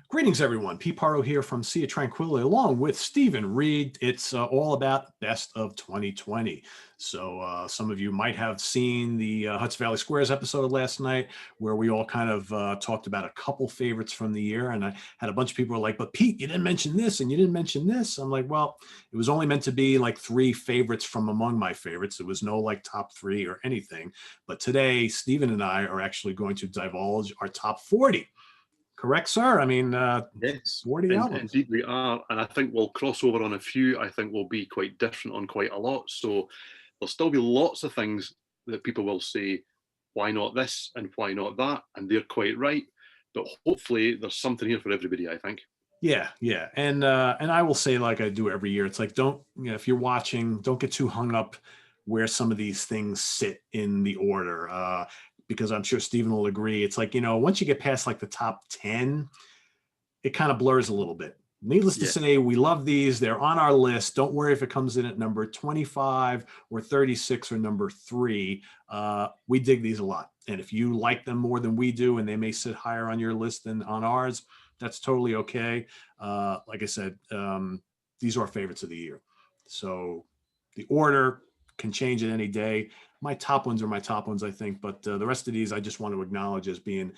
Greetings, everyone. Pete Pardo here from Sea of Tranquility, along with Steven Reid. It's all about Best of 2020. So some of you might have seen the Hudson Valley Squares episode last night, where we all kind of talked about a couple favorites from the year. And I had a bunch of people who were like, but Pete, you didn't mention this and you didn't mention this. I'm like, well, it was only meant to be like three favorites from among my favorites. There was no like top three or anything. But today, Steven and I are actually going to divulge our top 40. Correct, sir? I mean, Yes, 40 albums. indeed we are, and I think we'll cross over on a few. I think we'll be quite different on quite a lot. So there'll still be lots of things that people will say, why not this and why not that? And they're quite right. But hopefully there's something here for everybody, I think. Yeah, yeah. And I will say, like I do every year, it's like, don't, if you're watching, don't get too hung up where some of these things sit in the order. Because I'm sure Stephen will agree. It's like, once you get past like the top 10, it kind of blurs a little bit. Needless to say, we love these. They're on our list. Don't worry if it comes in at number 25 or 36 or number 3. We dig these a lot. And if you like them more than we do, and they may sit higher on your list than on ours, that's totally okay. Like I said, these are our favorites of the year. So the order can change at any day. My top ones are my top ones, I think. But the rest of these, I just want to acknowledge as being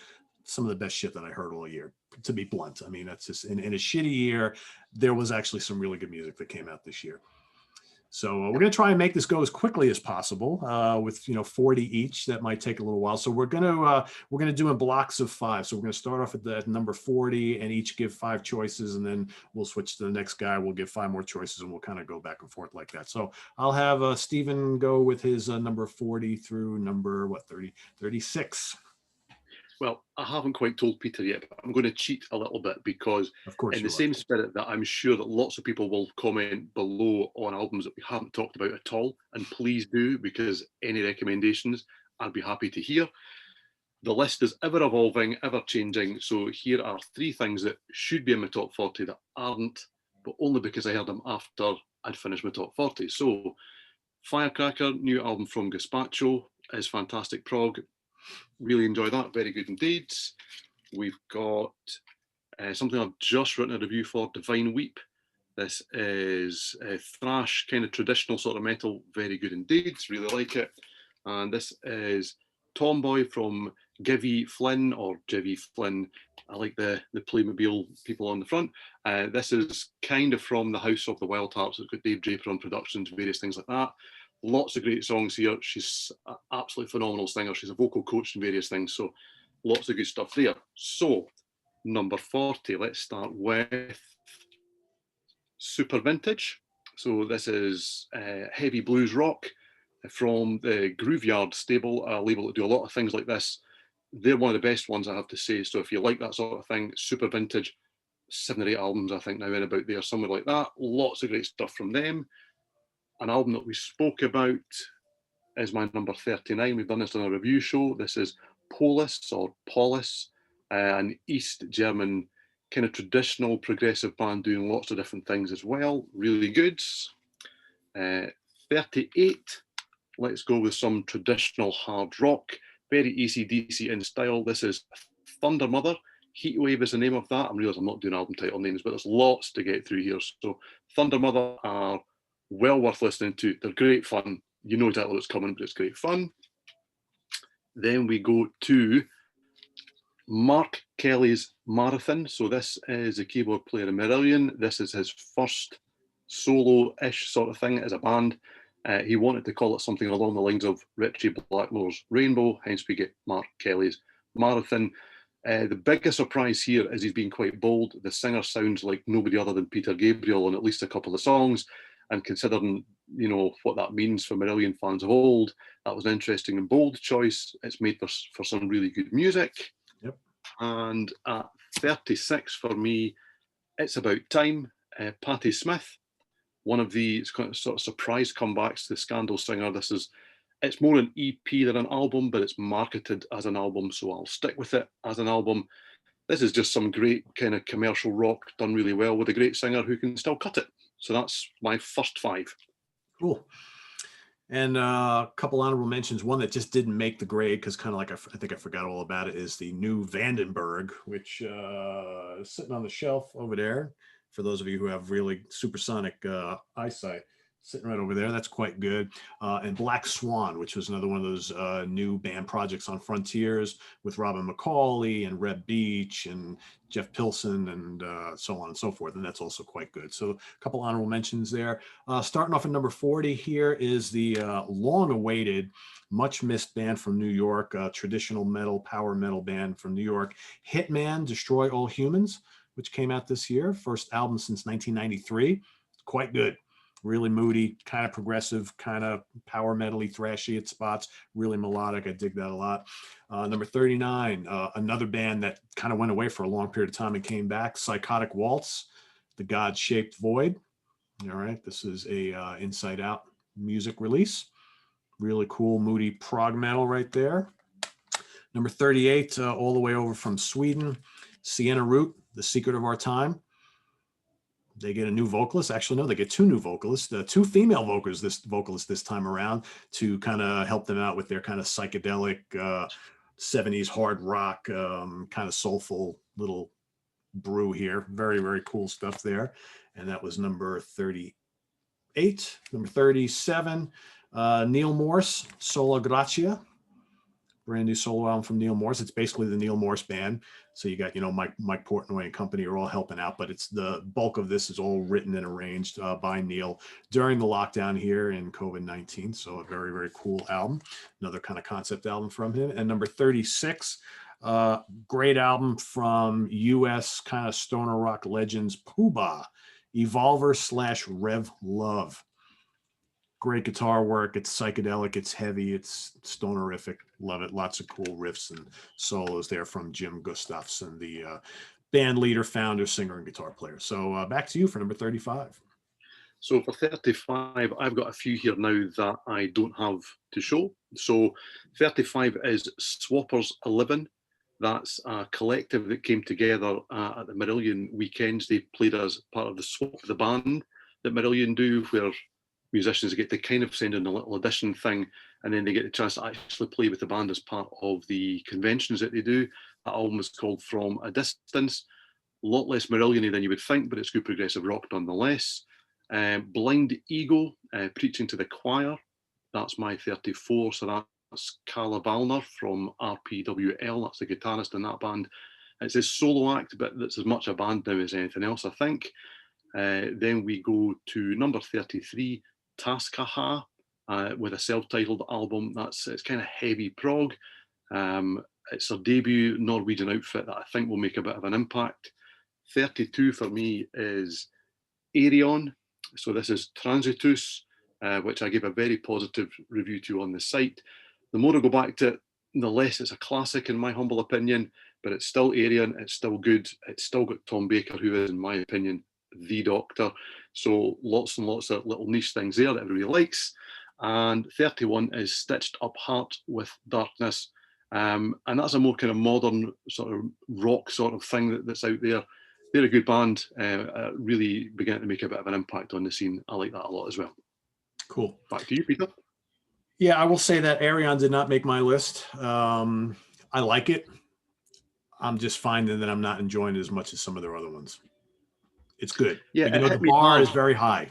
some of the best shit that I heard all year, to be blunt. I mean, that's just in a shitty year, there was actually some really good music that came out this year. So we're going to try and make this go as quickly as possible with 40 each. That might take a little while. So we're going to do in blocks of 5. So we're going to start off at number 40 and each give 5 choices, and then we'll switch to the next guy. We'll give 5 more choices, and we'll kind of go back and forth like that. So I'll have Steven go with his number 40 through number 36. Well, I haven't quite told Peter yet, but I'm going to cheat a little bit because of course, in the same spirit that I'm sure that lots of people will comment below on albums that we haven't talked about at all, and please do, because any recommendations I'd be happy to hear. The list is ever evolving, ever changing, so here are 3 things that should be in my top 40 that aren't, but only because I heard them after I'd finished my top 40. So Firecracker, new album from Gazpacho, is fantastic prog. Really enjoy that, very good indeed. We've got something I've just written a review for, Divine Weep. This is a thrash, kind of traditional sort of metal, very good indeed, really like it. And this is Tomboy from Givey Flynn, or Jivy Flynn. I like the Playmobil people on the front. This is kind of from the House of the Wild Harps. It's got Dave Draper on productions, various things like that. Lots of great songs here. She's an absolutely phenomenal singer. She's a vocal coach and various things. So lots of good stuff there. So number 40, let's start with Super Vintage. So this is heavy blues rock from the Grooveyard stable, a label that do a lot of things like this. They're one of the best ones, I have to say. So if you like that sort of thing, Super Vintage, 7 or 8 albums, I think now in about there, somewhere like that. Lots of great stuff from them. An album that we spoke about is my number 39. We've done this on a review show. This is Polis, or Polis, an East German kind of traditional progressive band doing lots of different things as well. Really good. 38, let's go with some traditional hard rock, very AC/DC in style. This is Thunder Mother. Heatwave is the name of that. I realize I'm not doing album title names, but there's lots to get through here. So Thunder Mother are well worth listening to. They're great fun. You know exactly what's coming, but it's great fun. Then we go to Mark Kelly's Marathon. So this is a keyboard player in Marillion. This is his first solo-ish sort of thing as a band. He wanted to call it something along the lines of Richie Blackmore's Rainbow, hence we get Mark Kelly's Marathon. The biggest surprise here is he's been quite bold. The singer sounds like nobody other than Peter Gabriel on at least a couple of songs. And considering, what that means for Marillion fans of old, that was an interesting and bold choice. It's made for some really good music. Yep. And at 36 for me, It's About Time, Patti Smith. One of the sort of surprise comebacks to the Scandal singer. It's more an EP than an album, but it's marketed as an album, so I'll stick with it as an album. This is just some great kind of commercial rock done really well with a great singer who can still cut it. So that's my first 5. Cool. And a couple honorable mentions. One that just didn't make the grade because kind of like I think I forgot all about it is the new Vandenberg, which is sitting on the shelf over there. For those of you who have really supersonic eyesight, sitting right over there. That's quite good. And Black Swan, which was another one of those new band projects on Frontiers with Robin McCauley and Reb Beach and Jeff Pilson and so on and so forth. And that's also quite good. So a couple honorable mentions there. Starting off at number 40 here is the long-awaited, much-missed band from New York, traditional metal, power metal band from New York, Hitman, Destroy All Humans, which came out this year. First album since 1993. Quite good. Really moody, kind of progressive, kind of power metal-y, thrashy at spots, really melodic. I dig that a lot. Number 39, another band that kind of went away for a long period of time and came back, Psychotic Waltz, The God-Shaped Void. All right, this is a Inside Out music release. Really cool, moody prog metal right there. Number 38, all the way over from Sweden, Sienna Root, The Secret of Our Time. They get a new vocalist. Actually, no, they get two new vocalists, two female vocalists this time around to kind of help them out with their kind of psychedelic 70s hard rock, kind of soulful little brew here. Very, very cool stuff there. And that was number 38. Number 37, Neil Morse, Sola Gracia. Brand new solo album from Neil Morse. It's basically the Neil Morse band. So you got, Mike Portnoy and company are all helping out, but it's the bulk of this is all written and arranged by Neil during the lockdown here in COVID-19. So a very, very cool album. Another kind of concept album from him. And number 36, great album from US kind of stoner rock legends, Poobah, Evolver/Rev Love. Great guitar work. It's psychedelic. It's heavy. It's stonerific. Love it. Lots of cool riffs and solos there from Jim Gustafson, the band leader, founder, singer, and guitar player. So back to you for number 35. So for 35, I've got a few here now that I don't have to show. So 35 is Swappers 11. That's a collective that came together at the Marillion weekends. They played as part of the Swap the Band that Marillion do, where musicians get to kind of send in a little audition thing, and then they get the chance to actually play with the band as part of the conventions that they do. That album is called From a Distance. A lot less Marillion-y than you would think, but it's good progressive rock nonetheless. Blind Ego, Preaching to the Choir. That's my 34. So that's Carla Valner from RPWL. That's the guitarist in that band. It's his solo act, but that's as much a band now as anything else, I think. Then we go to number 33, Taskaha, with a self-titled album. It's kind of heavy prog. It's their debut Norwegian outfit that I think will make a bit of an impact. 32 for me is Aerion. So this is Transitus, which I gave a very positive review to on the site. The more I go back to it, the less it's a classic in my humble opinion, but it's still Aerion, it's still good. It's still got Tom Baker, who is, in my opinion, the Doctor. So lots and lots of little niche things there that everybody likes. And 31 is Stitched Up Heart with Darkness. And that's a more kind of modern sort of rock sort of thing that's out there. They're a good band, really beginning to make a bit of an impact on the scene. I like that a lot as well. Cool. Back to you, Peter. Yeah, I will say that Aerion did not make my list. I like it. I'm just finding that I'm not enjoying it as much as some of their other ones. It's good. Yeah, but, the bar is very high.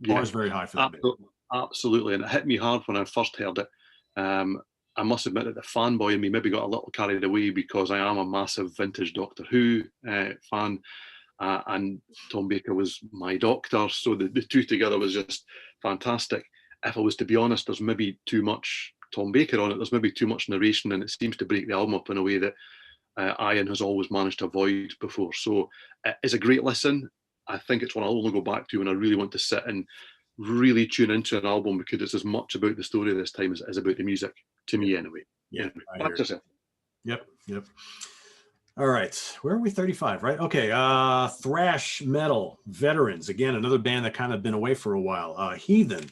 Bar is very high for that. Absolutely. And it hit me hard when I first heard it. I must admit that the fanboy in me maybe got a little carried away because I am a massive vintage Doctor Who fan. And Tom Baker was my Doctor. So the two together was just fantastic. If I was to be honest, there's maybe too much Tom Baker on it. There's maybe too much narration, and it seems to break the album up in a way that Ian has always managed to avoid before. So it's a great listen. I think it's one I'll only go back to when I really want to sit and really tune into an album, because it's as much about the story this time as it is about the music, to me anyway. Yeah. Anyway, Yep. All right. Where are we? 35, right? Okay. Thrash metal veterans. Again, another band that kind of been away for a while. Heathen,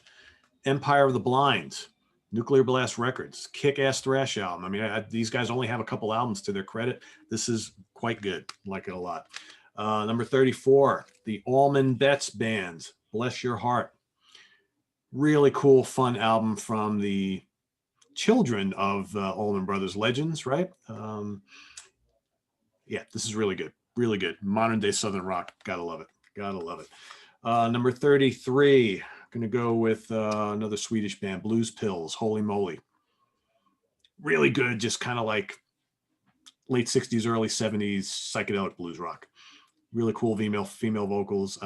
Empire of the Blind, Nuclear Blast Records, kick-ass thrash album. I mean, these guys only have a couple albums to their credit. This is quite good. Like it a lot. Number 34, the Allman Betts Band, Bless Your Heart. Really cool, fun album from the children of Allman Brothers legends, right? Yeah, this is really good. Really good. Modern day Southern rock. Gotta love it. Gotta love it. Number 33, going to go with another Swedish band, Blues Pills, Holy Moly. Really good, just kind of like late 60s, early 70s psychedelic blues rock. Really cool female vocals,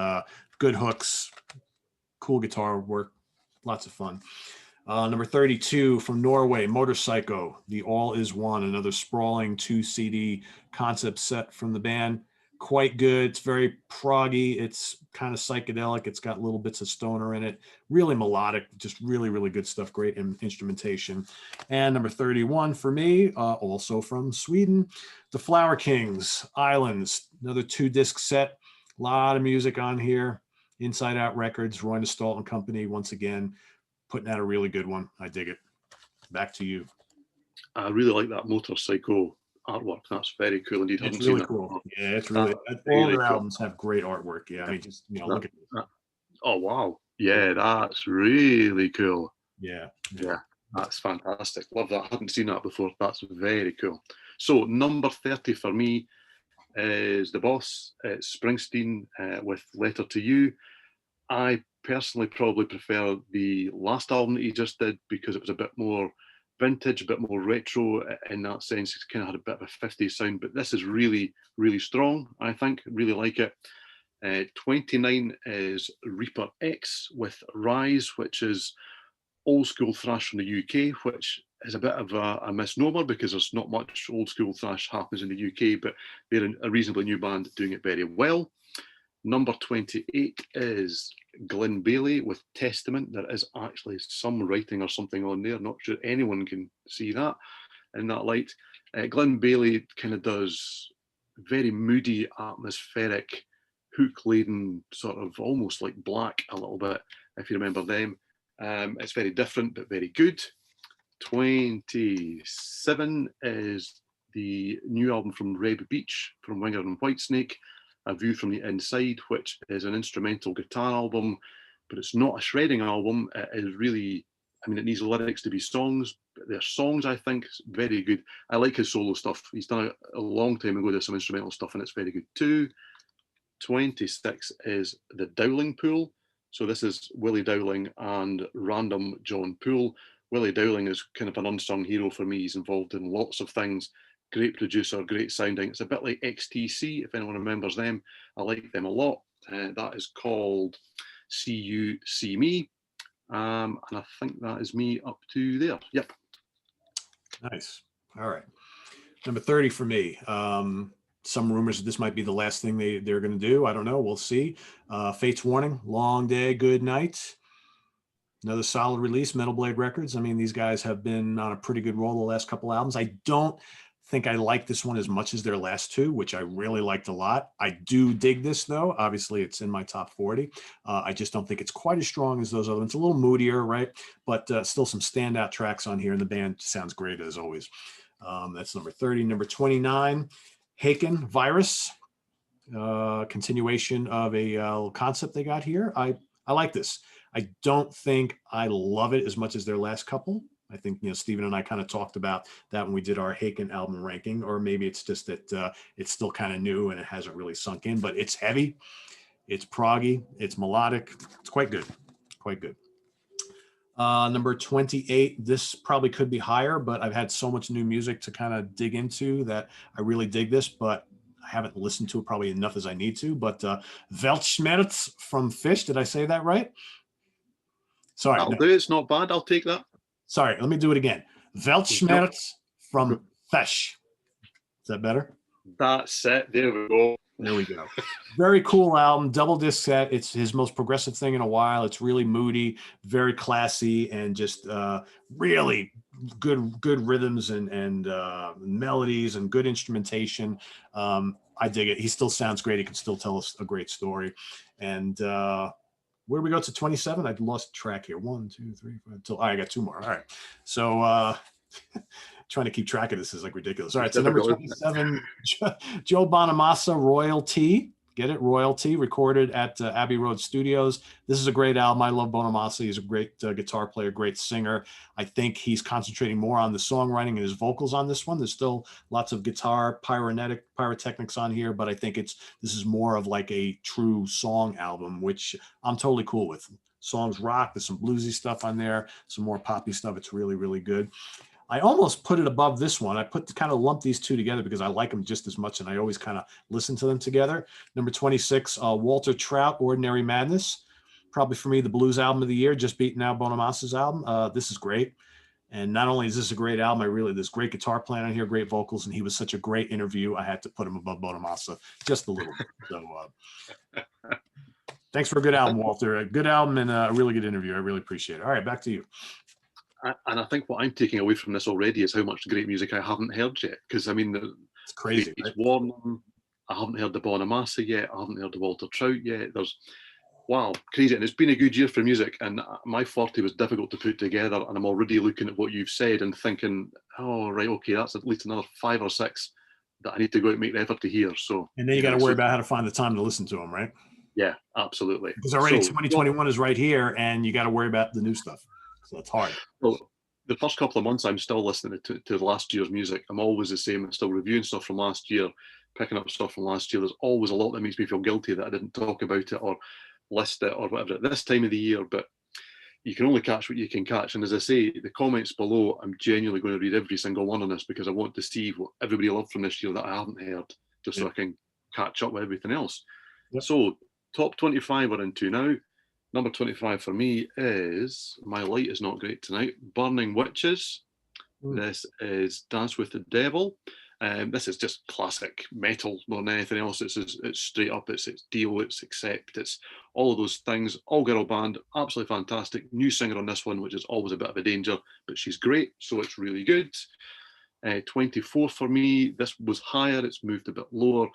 good hooks, cool guitar work, lots of fun. Number 32 from Norway, Motorpsycho, The All Is One, another sprawling 2 CD concept set from the band. Quite good. It's very proggy. It's kind of psychedelic. It's got little bits of stoner in it. Really melodic, just really, really good stuff. Great instrumentation. And number 31 for me, also from Sweden, The Flower Kings, Islands, another 2-disc set. A lot of music on here. Inside Out Records, Roy Stalton Company, once again, putting out a really good one. I dig it. Back to you. I really like that Motorpsycho artwork. That's very cool indeed. It's really cool. Yeah, it's really all their albums have great artwork. Yeah, I mean, just look at this. Oh wow, yeah, that's really cool. Yeah, that's fantastic. Love that. I hadn't seen that before. That's very cool. So number 30 for me is The Boss. It's Springsteen with Letter to You. I personally probably prefer the last album that he just did because it was a bit more vintage, a bit more retro in that sense. It's kind of had a bit of a 50s sound, but this is really, really strong, I think. Really like it. 29 is Reaper X with Rise, which is old school thrash from the UK, which is a bit of a misnomer because there's not much old school thrash happens in the UK, but they're a reasonably new band doing it very well. Number 28 is Glenn Bailey with Testament. There is actually some writing or something on there. Not sure anyone can see that in that light. Glenn Bailey kind of does very moody, atmospheric, hook-laden, sort of almost like Black a little bit, if you remember them. It's very different, but very good. 27 is the new album from Reb Beach, from Winger and Whitesnake, A View from the Inside, which is an instrumental guitar album, but it's not a shredding album. It is really, I mean, it needs lyrics to be songs, but their songs, I think, is very good. I like his solo stuff. He's done it a long time ago. There's some instrumental stuff, and it's very good too. 26 is The Dowling Pool. So this is Willie Dowling and Random John Poole. Willie Dowling is kind of an unsung hero for me. He's involved in lots of things. Great producer, great sounding. It's a bit like XTC, if anyone remembers them. I like them a lot. That is called See You, See Me. And I think that is me up to there. Yep. Nice. All right. Number 30 for me. Some rumors that this might be the last thing they're going to do. I don't know. We'll see. Fate's Warning, Long Day, Good Night. Another solid release, Metal Blade Records. I mean, these guys have been on a pretty good roll the last couple albums. I don't think I like this one as much as their last two, which I really liked a lot. I do dig this, though. Obviously, it's in my top 40. I just don't think it's quite as strong as those other ones. It's a little moodier, right? But still some standout tracks on here, and the band sounds great, as always. That's number 30. Number 29, Haken Virus. Continuation of a concept they got here. I like this. I don't think I love it as much as their last couple. I think, Steven and I kind of talked about that when we did our Haken album ranking, or maybe it's just that it's still kind of new and it hasn't really sunk in, but it's heavy, it's proggy, it's melodic. It's quite good. Quite good. Number 28, this probably could be higher, but I've had so much new music to kind of dig into that I really dig this, but I haven't listened to it probably enough as I need to. But Weltschmerz from Fish, did I say that right? Sorry. That'll do. It's not bad. I'll take that. Sorry, let me do it again. Weltschmerz from Fish. Is that better? That's it. There we go. There we go. Very cool album, double disc set. It's his most progressive thing in a while. It's really moody, very classy, and just really good rhythms and melodies and good instrumentation. I dig it. He still sounds great. He can still tell us a great story. And where do we go to 27? I lost track here. 1, 2, 3, 4. I got 2 more. All right. So trying to keep track of this is like ridiculous. All right. So number 27, Joe Bonamassa, Royalty. Get it? Royalty, recorded at Abbey Road Studios. This is a great album. I love Bonamassa. He's a great guitar player, great singer. I think he's concentrating more on the songwriting and his vocals on this one. There's still lots of guitar pyrotechnics on here, but I think this is more of like a true song album, which I'm totally cool with. Songs rock. There's some bluesy stuff on there, some more poppy stuff. It's really, really good. I almost put it above this one. I kind of lumped these two together because I like them just as much, and I always kind of listen to them together. Number 26, Walter Trout, Ordinary Madness. Probably for me, the blues album of the year, just beating out Bonamassa's album. This is great. And not only is this a great album, there's great guitar playing on here, great vocals, and he was such a great interview. I had to put him above Bonamassa just a little bit. So thanks for a good album, Walter. A good album and a really good interview. I really appreciate it. All right, back to you. And I think what I'm taking away from this already is how much great music I haven't heard yet. Because I mean, it's crazy. It's right? Warm. I haven't heard the Bonamassa yet. I haven't heard the Walter Trout yet. Wow, crazy. And it's been a good year for music. And my 40 was difficult to put together. And I'm already looking at what you've said and thinking, oh, right, okay, that's at least another 5 or 6 that I need to go out and make the effort to hear. So, and then you got to worry about how to find the time to listen to them, right? Yeah, absolutely. Because already 2021 is right here, and you got to worry about the new stuff. So it's hard. Well, the first couple of months, I'm still listening to last year's music. I'm always the same. I'm still reviewing stuff from last year, picking up stuff from last year. There's always a lot that makes me feel guilty that I didn't talk about it or list it or whatever at this time of the year. But you can only catch what you can catch. And as I say, the comments below, I'm genuinely going to read every single one on this because I want to see what everybody loved from this year that I haven't heard, just so I can catch up with everything else. Yep. So top 25 we're into now. Number 25 for me is, my light is not great tonight, Burning Witches. This is Dance with the Devil. This is just classic metal more than anything else. It's straight up, it's Dio, it's Accept, it's all of those things. All girl band, absolutely fantastic. New singer on this one, which is always a bit of a danger, but she's great, so it's really good. 24 for me, this was higher, it's moved a bit lower.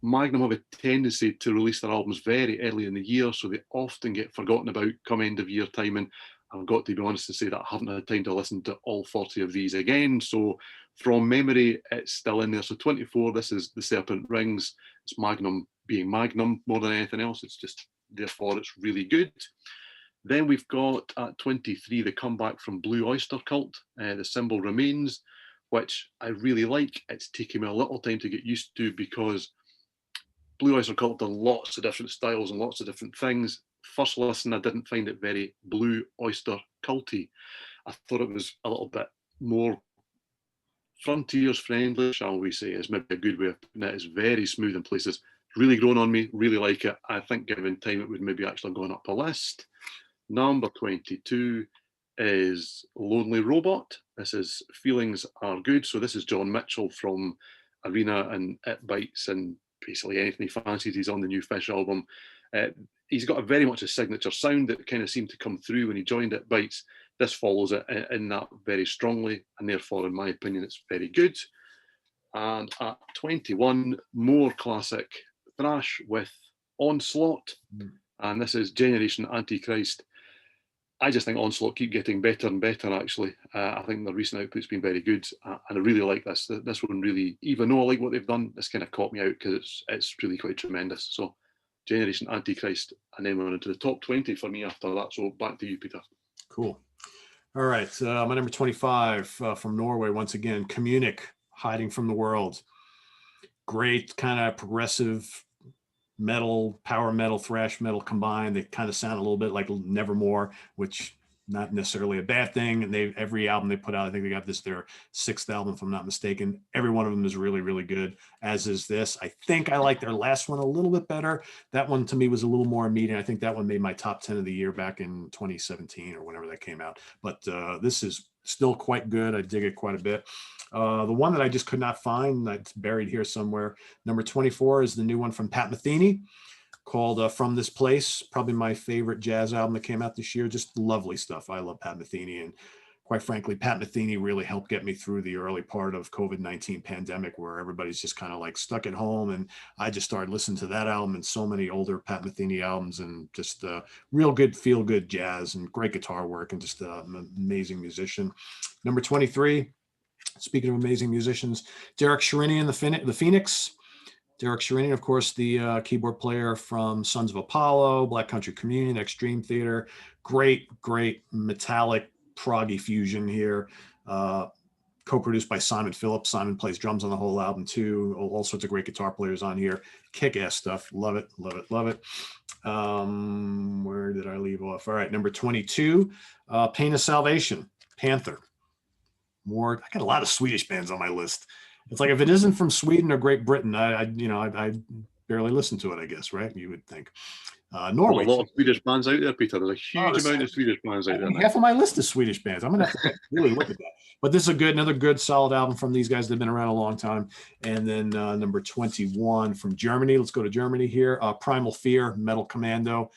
Magnum have a tendency to release their albums very early in the year, so they often get forgotten about come end of year time. And I've got to be honest and say that I haven't had time to listen to all 40 of these again. So from memory, it's still in there. So 24, this is The Serpent Rings. It's Magnum being Magnum more than anything else. It's just, therefore, it's really good. Then we've got at 23, the comeback from Blue Oyster Cult, The Symbol Remains, which I really like. It's taken me a little time to get used to because Blue Oyster Cult done lots of different styles and lots of different things. First listen, I didn't find it very Blue Oyster Culty. I thought it was a little bit more frontiers friendly, shall we say, is maybe a good way of putting it. It's very smooth in places. Really grown on me, really like it. I think given time, it would maybe actually gone up a list. Number 22 is Lonely Robot. This is Feelings Are Good. So this is John Mitchell from Arena and It Bites and basically anything he fancies. He's on the new Fish album. He's got a very much a signature sound that kind of seemed to come through when he joined It Bites. This follows it in that very strongly, and therefore, in my opinion, it's very good. And at 21, more classic thrash with Onslaught, and this is Generation Antichrist. I just think Onslaught keep getting better and better, actually. I think the recent output's been very good, and I really like this. This one really, even though I like what they've done, this kind of caught me out because it's really quite tremendous. So Generation Antichrist, and then we're into the top 20 for me after that. So back to you, Peter. Cool. All right, my number 25 from Norway, once again, Communic, Hiding from the World. Great kind of progressive metal, power metal, thrash metal combined. They kind of sound a little bit like Nevermore, which not necessarily a bad thing. And every album they put out, I think they got this their 6th album, if I'm not mistaken. Every one of them is really, really good, as is this. I think I like their last one a little bit better. That one to me was a little more immediate. I think that one made my top 10 of the year back in 2017 or whenever that came out. But this is still quite good. I dig it quite a bit. The one that I just could not find, that's buried here somewhere, number 24 is the new one from Pat Metheny called From This Place. Probably my favorite jazz album that came out this year. Just lovely stuff. I love Pat Metheny, and quite frankly, Pat Metheny really helped get me through the early part of COVID-19 pandemic, where everybody's just kind of like stuck at home. And I just started listening to that album and so many older Pat Metheny albums, and just real good, feel good jazz and great guitar work, and just an amazing musician. Number 23, speaking of amazing musicians, Derek Sherinian, the Phoenix. Derek Sherinian, of course, the keyboard player from Sons of Apollo, Black Country Communion, Extreme Theater. Great, great metallic proggy fusion here. Co-produced by Simon Phillips. Simon plays drums on the whole album too. All sorts of great guitar players on here. Kick-ass stuff. Love it, love it, love it. Where did I leave off? All right, number 22, Pain of Salvation, Panther. I got a lot of Swedish bands on my list. It's like if it isn't from Sweden or Great Britain, I barely listen to it, I guess, right? You would think. Norway. A lot of Swedish bands out there, Peter. There's a huge Oh, amount of Swedish bands out there. Half of my list is Swedish bands. I'm gonna have to really look at that. But this is another good, solid album from these guys. They've been around a long time. And then number 21 from Germany. Let's go to Germany here. Primal Fear, Metal Commando.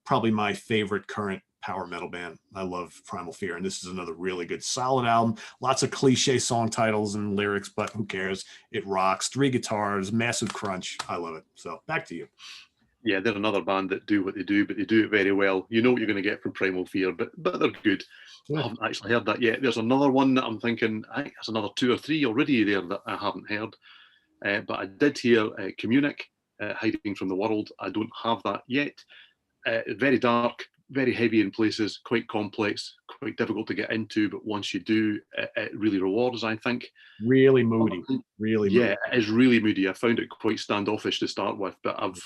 Probably my favorite current power metal band. I love Primal Fear, and this is another really good, solid album. Lots of cliche song titles and lyrics, but who cares? It rocks. 3 guitars, massive crunch. I love it. So back to you. Yeah, they're another band that do what they do, but they do it very well. You know what you're going to get from Primal Fear, but they're good. Yeah. I haven't actually heard that yet. There's another one that I'm thinking, I think there's another 2 or 3 already there that I haven't heard. But I did hear Communic, Hiding from the World. I don't have that yet. Very dark, very heavy in places, quite complex, quite difficult to get into, but once you do, it really rewards, I think. Really moody. Really yeah, moody. It is really moody. I found it quite standoffish to start with, but I've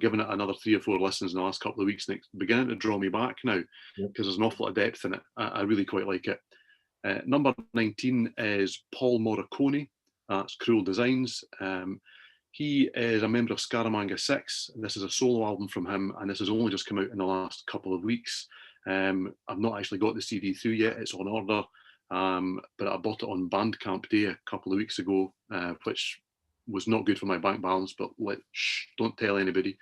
given it another 3 or 4 listens in the last couple of weeks, and it's beginning to draw me back now because there's an awful lot of depth in it. I really quite like it. Number 19 is Paul Morricone. That's Cruel Designs. He is a member of Scaramanga 6. This is a solo album from him, and this has only just come out in the last couple of weeks. I've not actually got the CD through yet. It's on order, but I bought it on Bandcamp Day a couple of weeks ago, which was not good for my bank balance, but don't tell anybody.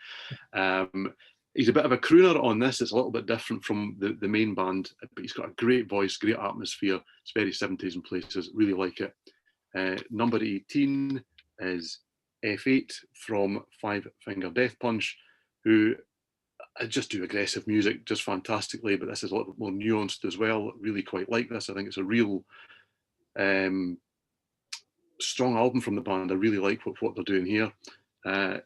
He's a bit of a crooner on this. It's a little bit different from the main band, but he's got a great voice, great atmosphere. It's very 70s in places. Really like it. Number 18 is F8 from Five Finger Death Punch, who just do aggressive music just fantastically, but this is a little bit more nuanced as well. Really quite like this. I think it's a real strong album from the band. I really like what they're doing here.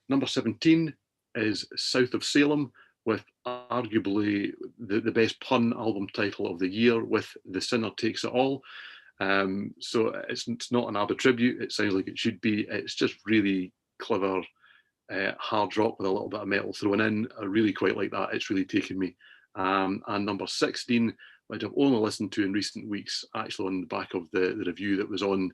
Number 17 is South of Salem, with arguably the best pun album title of the year, with The Sinner Takes It All. So it's not an ABBA tribute. It sounds like it should be. It's just really clever hard rock with a little bit of metal thrown in. I really quite like that. It's really taken me. And number 16, which I've only listened to in recent weeks, actually on the back of the review that was on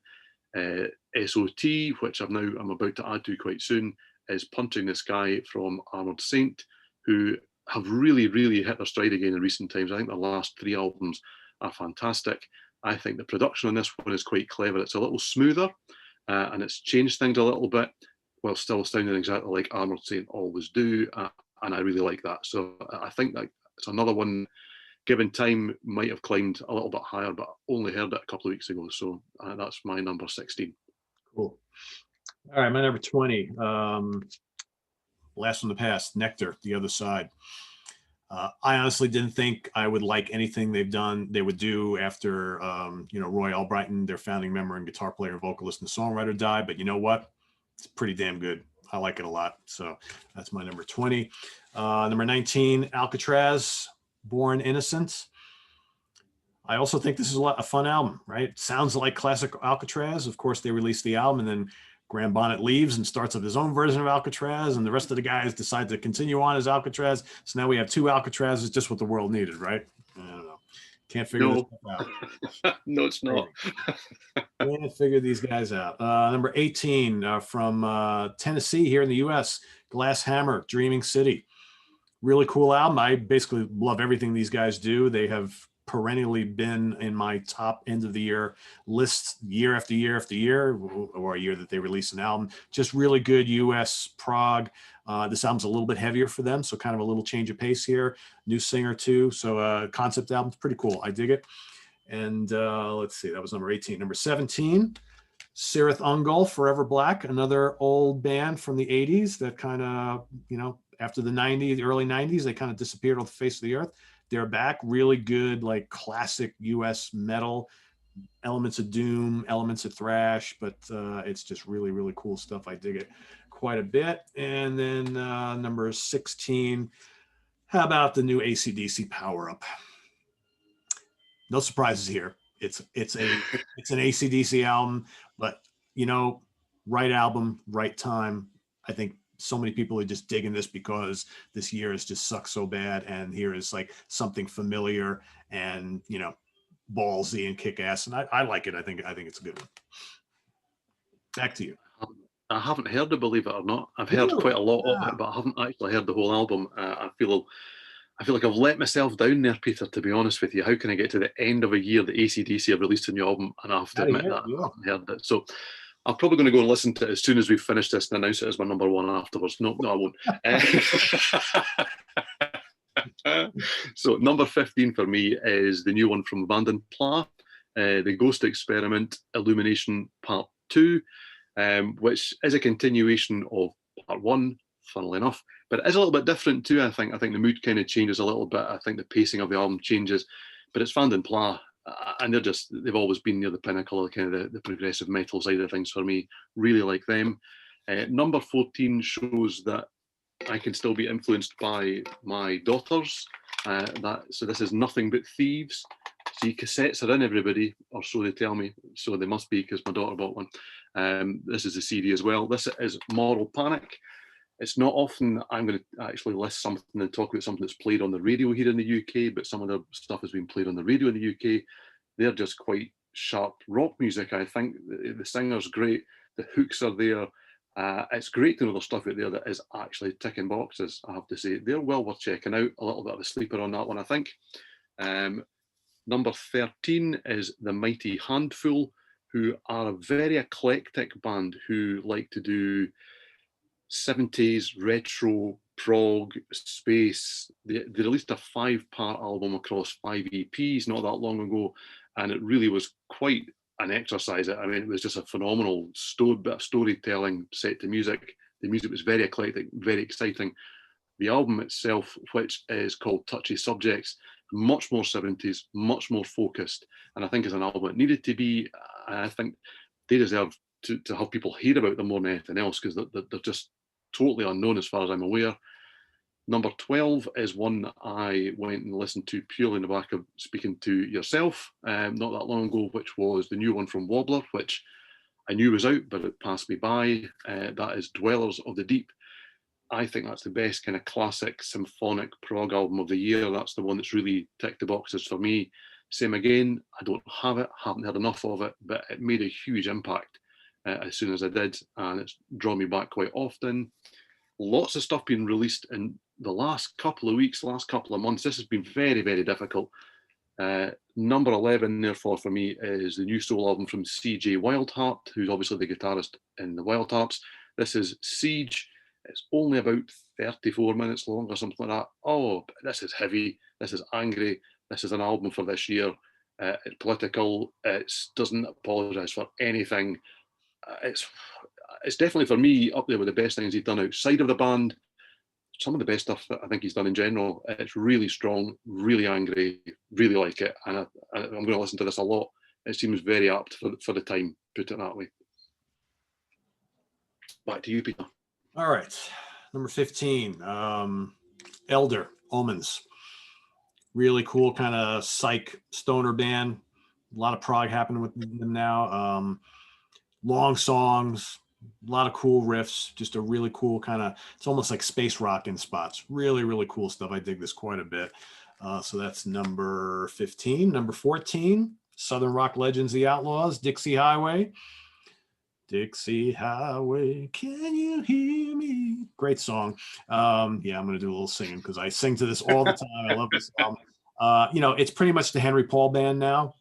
SOT, which I'm about to add to quite soon, is Punching the Sky from Armored Saint, who have really, really hit their stride again in recent times. I think their last 3 albums are fantastic. I think the production on this one is quite clever. It's a little smoother, and it's changed things a little bit, while still sounding exactly like Armored Saint always do, and I really like that. So I think that it's another one, given time, might have climbed a little bit higher, but I only heard it a couple of weeks ago. So that's my number 16. Cool. All right, my number 20. Last from the past, Nectar, The Other Side. I honestly didn't think I would like anything they would do after, Roy Albrighton, their founding member and guitar player, vocalist, and songwriter, died. But you know what? It's pretty damn good. I like it a lot. So that's my number 20. Number 19, Alcatraz, Born Innocent. I also think this is a fun album, right? It sounds like classic Alcatraz. Of course, they released the album, and then Graham Bonnet leaves and starts up his own version of Alcatraz, and the rest of the guys decide to continue on as Alcatraz. So now we have 2 Alcatrazes, just what the world needed, right? I don't know. Can't figure this stuff out. No, it's not. Can't figure these guys out. Number 18 from Tennessee here in the U.S., Glass Hammer, Dreaming City. Really cool album. I basically love everything these guys do. They have perennially been in my top end of the year list year after year after year, or a year that they release an album. Just really good U.S. prog. This album's a little bit heavier for them, so kind of a little change of pace here. New singer too, so concept album's pretty cool. I dig it. And let's see, that was number 18. Number 17, Sirith Ungol, Forever Black, another old band from the 80s that kind of, after the early 90s, they kind of disappeared off the face of the earth. They're back. Really good, like classic US metal, elements of doom, elements of thrash, but it's just really, really cool stuff. I dig it. quite a bit. And then number 16, how about the new AC/DC Power Up? No surprises here. It's an AC/DC album, but right album, right time. I think so many people are just digging this because this year has just sucked so bad, and here is like something familiar and ballsy and kick ass, and I like it. I think it's a good one. Back to you. I haven't heard it, believe it or not. I've heard Really? quite a lot of it, but I haven't actually heard the whole album. I feel like I've let myself down there, Peter, to be honest with you. How can I get to the end of a year that AC/DC have released a new album and I have to admit that I haven't heard it? So I'm probably going to go and listen to it as soon as we've finished this and announce it as my number one afterwards. No, I won't. So number 15 for me is the new one from Vanden Pla, The Ghost Experiment Illumination Part 2, which is a continuation of Part 1, funnily enough, but it is a little bit different too. I think the mood kind of changes a little bit. I think the pacing of the album changes, but it's Vanden Pla, and they've always been near the pinnacle of kind of the progressive metal side of things for me. Really like them. Number 14 shows that I can still be influenced by my daughters. So this is Nothing But Thieves. See, cassettes are in, everybody, or so they tell me. So they must be, because my daughter bought one. This is a CD as well. This is Moral Panic. It's not often I'm going to actually list something and talk about something that's played on the radio here in the UK, but some of the stuff has been played on the radio in the UK. They're just quite sharp rock music, I think. The singer's great. The hooks are there. It's great to know there's stuff out there that is actually ticking boxes, I have to say. They're well worth checking out. A little bit of a sleeper on that one, I think. Number 13 is The Mighty Handful, who are a very eclectic band who like to do 70s retro prog space. They released a 5-part album across 5 EPs not that long ago, and it really was quite an exercise. I mean, it was just a phenomenal bit of storytelling set to music. The music was very eclectic, very exciting. The album itself, which is called Touchy Subjects, much more 70s, much more focused, and I think is an album it needed to be. I think they deserve to have people hear about them more than anything else, because they're just totally unknown as far as I'm aware. Number 12 is one that I went and listened to purely in the back of speaking to yourself not that long ago, which was the new one from Wobbler, which I knew was out, but it passed me by. That is Dwellers of the Deep. I think that's the best kind of classic symphonic prog album of the year. That's the one that's really ticked the boxes for me. Same again, I don't have it, haven't heard enough of it, but it made a huge impact as soon as I did, and it's drawn me back quite often. Lots of stuff being released in the last couple of weeks, last couple of months. This has been very, very difficult. Number 11, therefore, for me, is the new soul album from CJ Wildheart, who's obviously the guitarist in the Wildhearts. This is Siege. It's only about 34 minutes long or something like that. Oh, this is heavy. This is angry. This is an album for this year. It's political. It doesn't apologise for anything. It's definitely, for me, up there with the best things he's done outside of the band. Some of the best stuff that I think he's done in general. It's really strong, really angry, really like it. And I'm going to listen to this a lot. It seems very apt for the time, put it that way. Back to you, Peter. All right. Number 15, Elder, Omens. Really cool kind of psych stoner band. A lot of prog happening with them now. Long songs, a lot of cool riffs, just a really cool kind of, it's almost like space rock in spots. Really, really cool stuff. I dig this quite a bit. So that's number 15. Number 14, Southern Rock Legends, The Outlaws, Dixie Highway. Dixie Highway, can you hear me? Great song. Yeah, I'm going to do a little singing because I sing to this all the time. I love this song. It's pretty much the Henry Paul band now,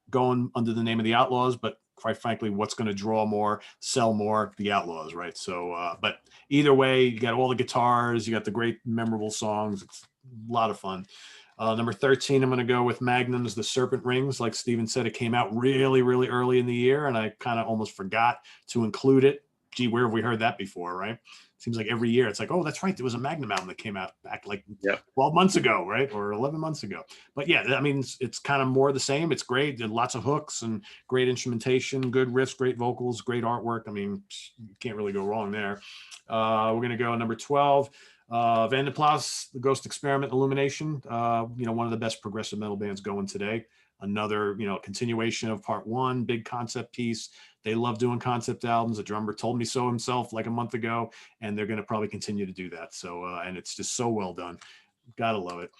going under the name of The Outlaws, but quite frankly, what's going to draw more, sell more? The Outlaws, right? So, but either way, you got all the guitars, you got the great memorable songs. It's a lot of fun. Number 13, I'm going to go with Magnum's The Serpent Rings. Like Steven said, it came out really, really early in the year, and I kind of almost forgot to include it. gee, where have we heard that before, right? Seems like every year it's like, oh, that's right, there was a Magnum album that came out back like Yeah. 12 months ago, right? Or 11 months ago. But yeah, I mean, it's kind of more the same. It's great. There's lots of hooks and great instrumentation, good riffs, great vocals, great artwork. I mean, you can't really go wrong there. We're going to go number 12. Van de Plas, The Ghost Experiment, Illumination. One of the best progressive metal bands going today. Another, continuation of part one, big concept piece. They love doing concept albums. The drummer told me so himself like a month ago, and they're going to probably continue to do that. So, and it's just so well done. Gotta love it.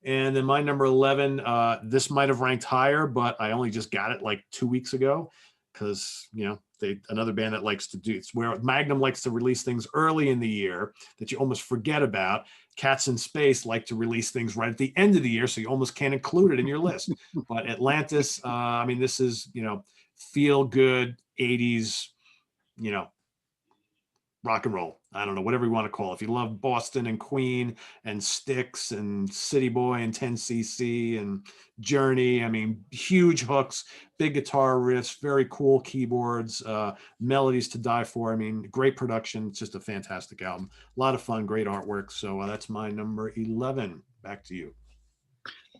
And then my number 11, this might have ranked higher, but I only just got it like 2 weeks ago because, another band that likes to do, it's where Magnum likes to release things early in the year that you almost forget about. Cats in Space like to release things right at the end of the year, so you almost can't include it in your list. But Atlantis, this is, feel good 80s, rock and roll. I don't know, whatever you want to call it. If you love Boston and Queen and Styx and City Boy and 10cc and Journey, huge hooks, big guitar riffs, very cool keyboards, melodies to die for. Great production. It's just a fantastic album. A lot of fun, great artwork. So that's my number 11. Back to you.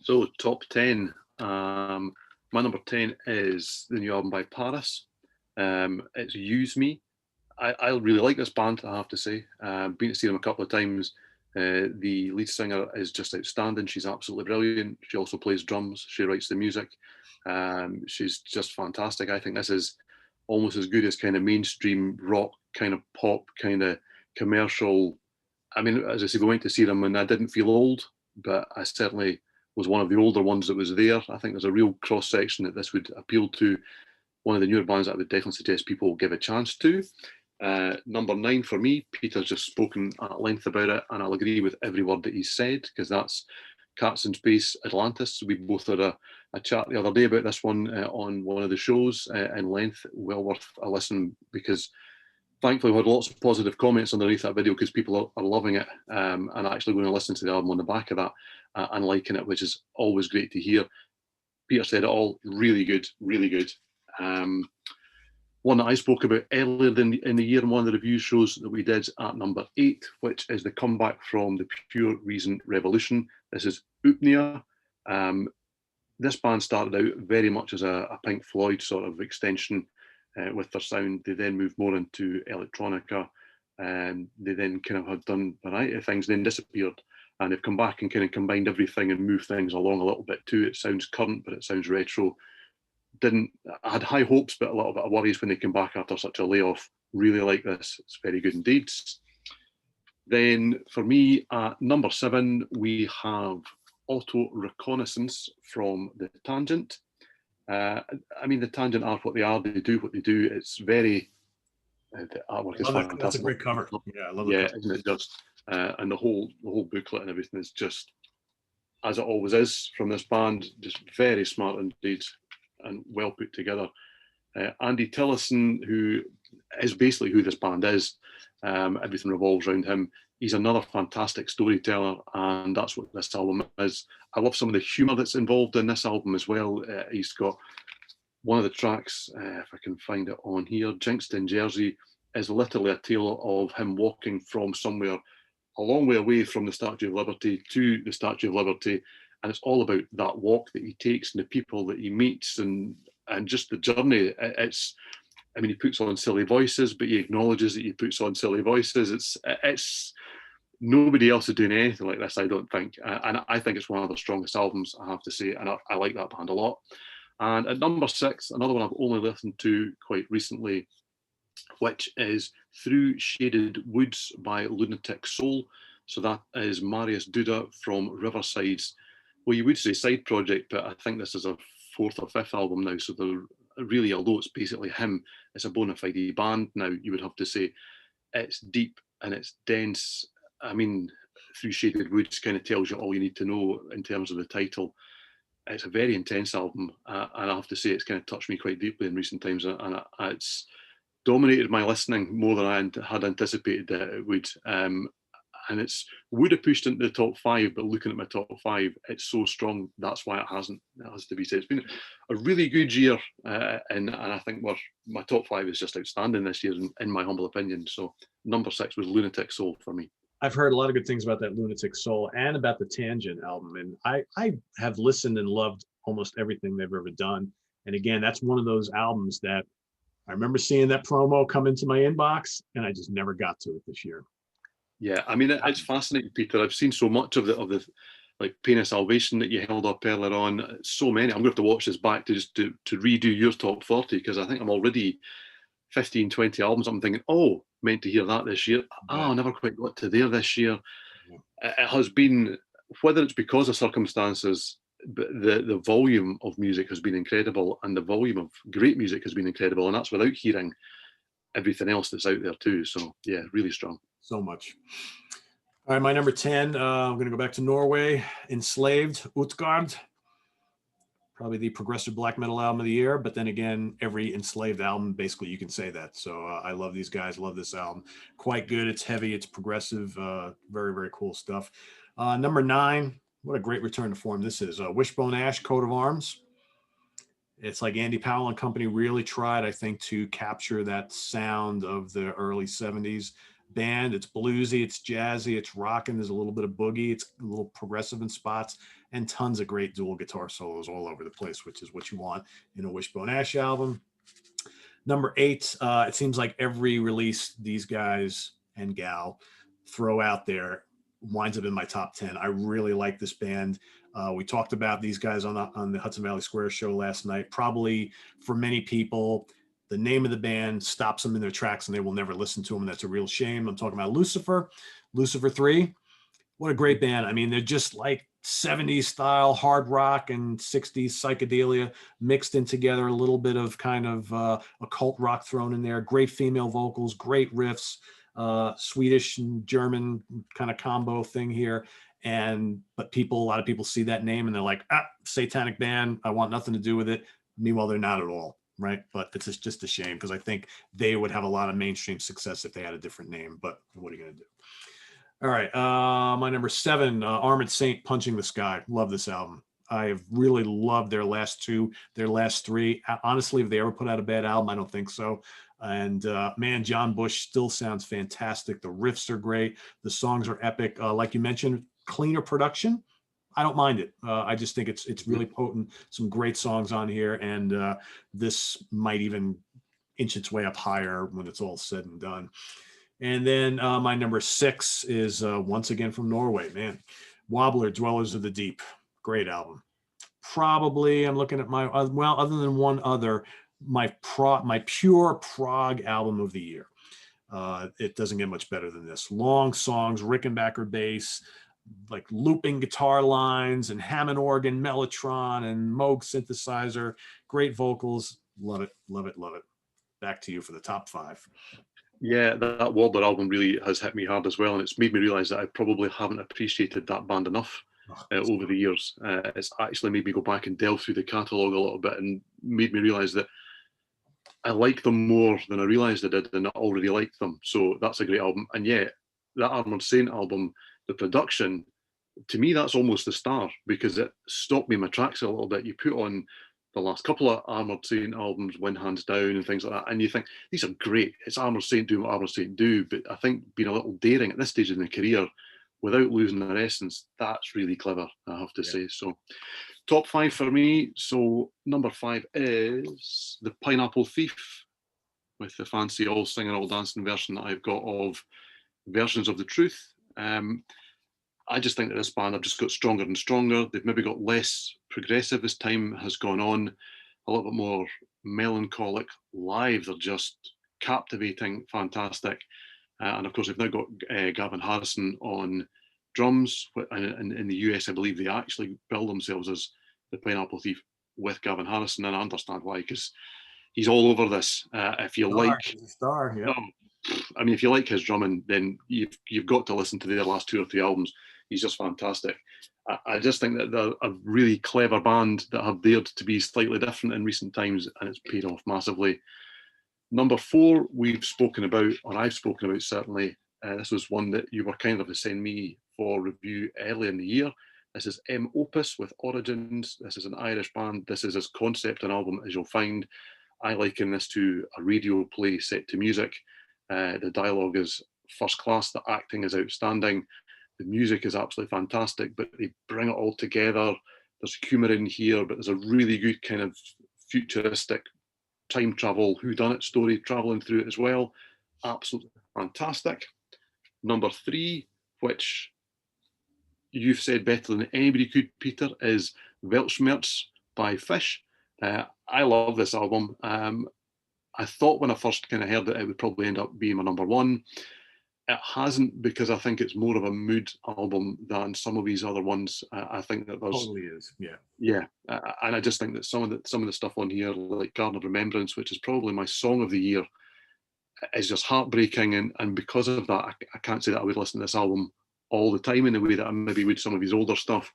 So top 10. My number 10 is the new album by Paris. It's Use Me. I really like this band, I have to say. Been to see them a couple of times. The lead singer is just outstanding. She's absolutely brilliant. She also plays drums. She writes the music. She's just fantastic. I think this is almost as good as kind of mainstream rock, kind of pop, kind of commercial. As I say, we went to see them and I didn't feel old, but I certainly was one of the older ones that was there. I think there's a real cross section that this would appeal to. One of the newer bands that I would definitely suggest people give a chance to. Number 9 for me, Peter's just spoken at length about it, and I'll agree with every word that he's said, because that's Cats in Space, Atlantis. We both had a chat the other day about this one on one of the shows in length. Well worth a listen, because thankfully we had lots of positive comments underneath that video, because people are loving it and actually going to listen to the album on the back of that and liking it, which is always great to hear. Peter said it all, really good, really good. One that I spoke about earlier in the year in one of the review shows that we did at number 8, which is the comeback from the Pure Reason Revolution. This is Upnea. This band started out very much as a Pink Floyd sort of extension with their sound. They then moved more into electronica, and they then kind of had done a variety of things, then disappeared. And they've come back and kind of combined everything and moved things along a little bit too. It sounds current, but it sounds retro. I had high hopes, but a little bit of worries when they came back after such a layoff. Really like this. It's very good indeed. Then for me, at number 7, we have Auto Reconnaissance from The Tangent. The Tangent are what they are. They do what they do. It's very, the artwork is fantastic. That's a great cover. Yeah, I love it. Isn't it just? And the whole booklet and everything is just, as it always is from this band, just very smart indeed and well put together. Andy Tillison, who is basically who this band is, everything revolves around him. He's another fantastic storyteller, and that's what this album is. I love some of the humour that's involved in this album as well. He's got one of the tracks, if I can find it on here, Jinxed in Jersey, is literally a tale of him walking from somewhere a long way away from the Statue of Liberty to the Statue of Liberty. And it's all about that walk that he takes and the people that he meets and just the journey. He puts on silly voices, but he acknowledges that he puts on silly voices. It's nobody else is doing anything like this, I don't think. And I think it's one of the strongest albums, I have to say. And I like that band a lot. And at number 6, another one I've only listened to quite recently, which is Through Shaded Woods by Lunatic Soul. So that is Marius Duda from Riverside's, well, you would say side project, but I think this is a 4th or 5th album now. So they're really, although it's basically him, it's a bona fide band now, you would have to say. It's deep and it's dense. Through Shaded Woods kind of tells you all you need to know in terms of the title. It's a very intense album, and I have to say it's kind of touched me quite deeply in recent times, and it's dominated my listening more than I had anticipated that it would. and it's would have pushed into the top five, but looking at my top five, it's so strong. That's why it hasn't. It has to be said. It's been a really good year, and I think my top five is just outstanding this year, in my humble opinion. So number 6 was Lunatic Soul for me. I've heard a lot of good things about that Lunatic Soul and about the Tangent album, and I have listened and loved almost everything they've ever done. And again, that's one of those albums that I remember seeing that promo come into my inbox, and I just never got to it this year. Yeah, I mean, it's fascinating, Peter. I've seen so much of the like Pain of Salvation that you held up earlier on. So many. I'm going to have to watch this back to just to redo your top 40, because I think I'm already 15, 20 albums. I'm thinking, oh, meant to hear that this year. Oh, I never quite got to there this year. It has been, whether it's because of circumstances, but the volume of music has been incredible, and the volume of great music has been incredible, and that's without hearing everything else that's out there too. So yeah, really strong. So much. All right, my number 10, I'm going to go back to Norway, Enslaved, Utgard. Probably the progressive black metal album of the year, but then again, every Enslaved album, basically you can say that. So I love these guys, love this album. Quite good, it's heavy, it's progressive, very, very cool stuff. Number 9, what a great return to form this is. Wishbone Ash, Coat of Arms. It's like Andy Powell and company really tried, I think, to capture that sound of the early 70s band. It's bluesy, it's jazzy, it's rocking. There's a little bit of boogie. It's a little progressive in spots, and tons of great dual guitar solos all over the place, which is what you want in a Wishbone Ash album. Number 8, it seems like every release these guys and gal throw out there winds up in my top 10. I really like this band. We talked about these guys on the Hudson Valley Square show last night. Probably for many people, the name of the band stops them in their tracks and they will never listen to them. And that's a real shame. I'm talking about Lucifer 3. What a great band. I mean, they're just like 70s style hard rock and 60s psychedelia mixed in together, a little bit of kind of occult rock thrown in there. Great female vocals, great riffs, Swedish and German kind of combo thing here. But a lot of people see that name and they're like, satanic band, I want nothing to do with it. Meanwhile, they're not at all, right? But it's just a shame, because I think they would have a lot of mainstream success if they had a different name. But what are you going to do? All right, my number 7, Armored Saint, Punching the Sky. Love this album. I have really loved their last 2, their last 3. Honestly, if they ever put out a bad album, I don't think so. And man, John Bush still sounds fantastic. The riffs are great. The songs are epic. Like you mentioned, cleaner production. I don't mind it. I just think it's really potent. Some great songs on here, and this might even inch its way up higher when it's all said and done. And then my number 6 is once again from Norway, man. Wobbler, Dwellers of the Deep. Great album. Probably, I'm looking at my, other than one other, my pure prog album of the year. It doesn't get much better than this. Long songs, Rickenbacker bass, like looping guitar lines and Hammond organ, Mellotron and Moog synthesizer. Great vocals. Love it, love it, love it. Back to you for the top 5. Yeah, that Wobbler album really has hit me hard as well, and it's made me realise that I probably haven't appreciated that band enough over the years. It's actually made me go back and delve through the catalogue a little bit, and made me realise that I like them more than I realised I did, and I already liked them. So that's a great album. And yeah, that Armored Saint album, the production, to me, that's almost the star, because it stopped me in my tracks a little bit. You put on the last couple of Armored Saint albums, When Hands Down and things like that, and you think, these are great. It's Armored Saint doing what Armored Saint do, but I think being a little daring at this stage in their career without losing their essence, that's really clever, I have to say. So top 5 for me. So number 5 is The Pineapple Thief, with the fancy all singing, all dancing version that I've got of Versions of the Truth. I just think that this band have just got stronger and stronger. They've maybe got less progressive as time has gone on, a little bit more melancholic. Live, they're just captivating, fantastic. And of course, they've now got Gavin Harrison on drums. In the US, I believe they actually bill themselves as the Pineapple Thief with Gavin Harrison, and I understand why, because he's all over this. If you like, star, yeah. I mean, if you like his drumming, then you've got to listen to their last 2 or 3 albums. He's just fantastic. I just think that they're a really clever band that have dared to be slightly different in recent times, and it's paid off massively. Number 4, we've spoken about, or I've spoken about certainly, This was one that you were kind enough to send me for review early in the year. This is M Opus with Origins. This is an Irish band. This is as concept an album as you'll find. I liken this to a radio play set to music. The dialogue is first class. The acting is outstanding. The music is absolutely fantastic, but they bring it all together. There's humour in here, but there's a really good kind of futuristic time travel whodunit story travelling through it as well. Absolutely fantastic. Number 3, which you've said better than anybody could, Peter, is Weltschmerz by Fish. I love this album. I thought when I first kind of heard it, it would probably end up being my number 1. It hasn't, because I think it's more of a mood album than some of these other ones. I think that there's Totally is. Yeah. yeah, and I just think that some of the stuff on here, like Garden of Remembrance, which is probably my song of the year, is just heartbreaking. And because of that, I can't say that I would listen to this album all the time in the way that I maybe would some of his older stuff.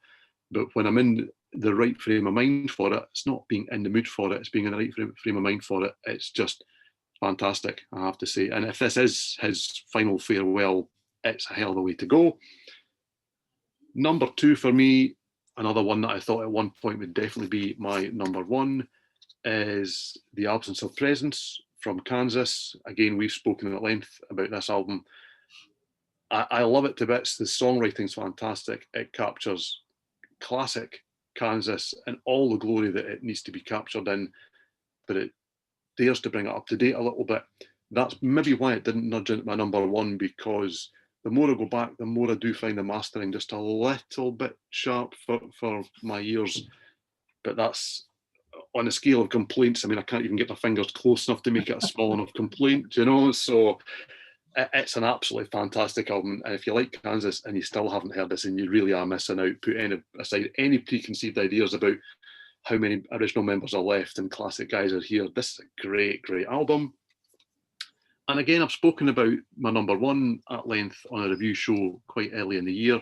But when I'm in the right frame of mind for it, it's not being in the mood for it, it's being in the right frame of mind for it. It's just fantastic, I have to say. And if this is his final farewell, it's a hell of a way to go. Number 2 for me, another one that I thought at one point would definitely be my number 1, is The Absence of Presence from Kansas. Again, we've spoken at length about this album. I love it to bits. The songwriting's fantastic. It captures classic Kansas and all the glory that it needs to be captured in, but it dares to bring it up to date a little bit. That's maybe why it didn't nudge into my number 1, because the more I go back, the more I do find the mastering just a little bit sharp for my ears. But that's on a scale of complaints. I mean, I can't even get my fingers close enough to make it a small enough complaint, you know? So it's an absolutely fantastic album. And if you like Kansas and you still haven't heard this, and you really are missing out, put aside any preconceived ideas about how many original members are left and classic guys are here. This is a great, great album. And again, I've spoken about my number 1 at length on a review show quite early in the year,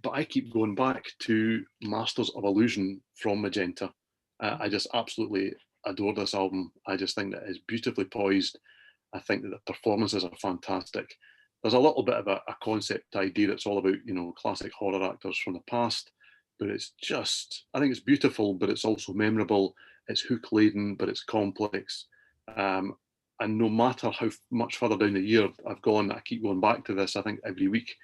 but I keep going back to Masters of Illusion from Magenta. I just absolutely adore this album. I just think that it's beautifully poised. I think that the performances are fantastic. There's a little bit of a concept idea that's all about, you know, classic horror actors from the past, but it's just, I think it's beautiful, but it's also memorable. It's hook laden, but it's complex. And no matter how much further down the year I've gone, I keep going back to this. I think every week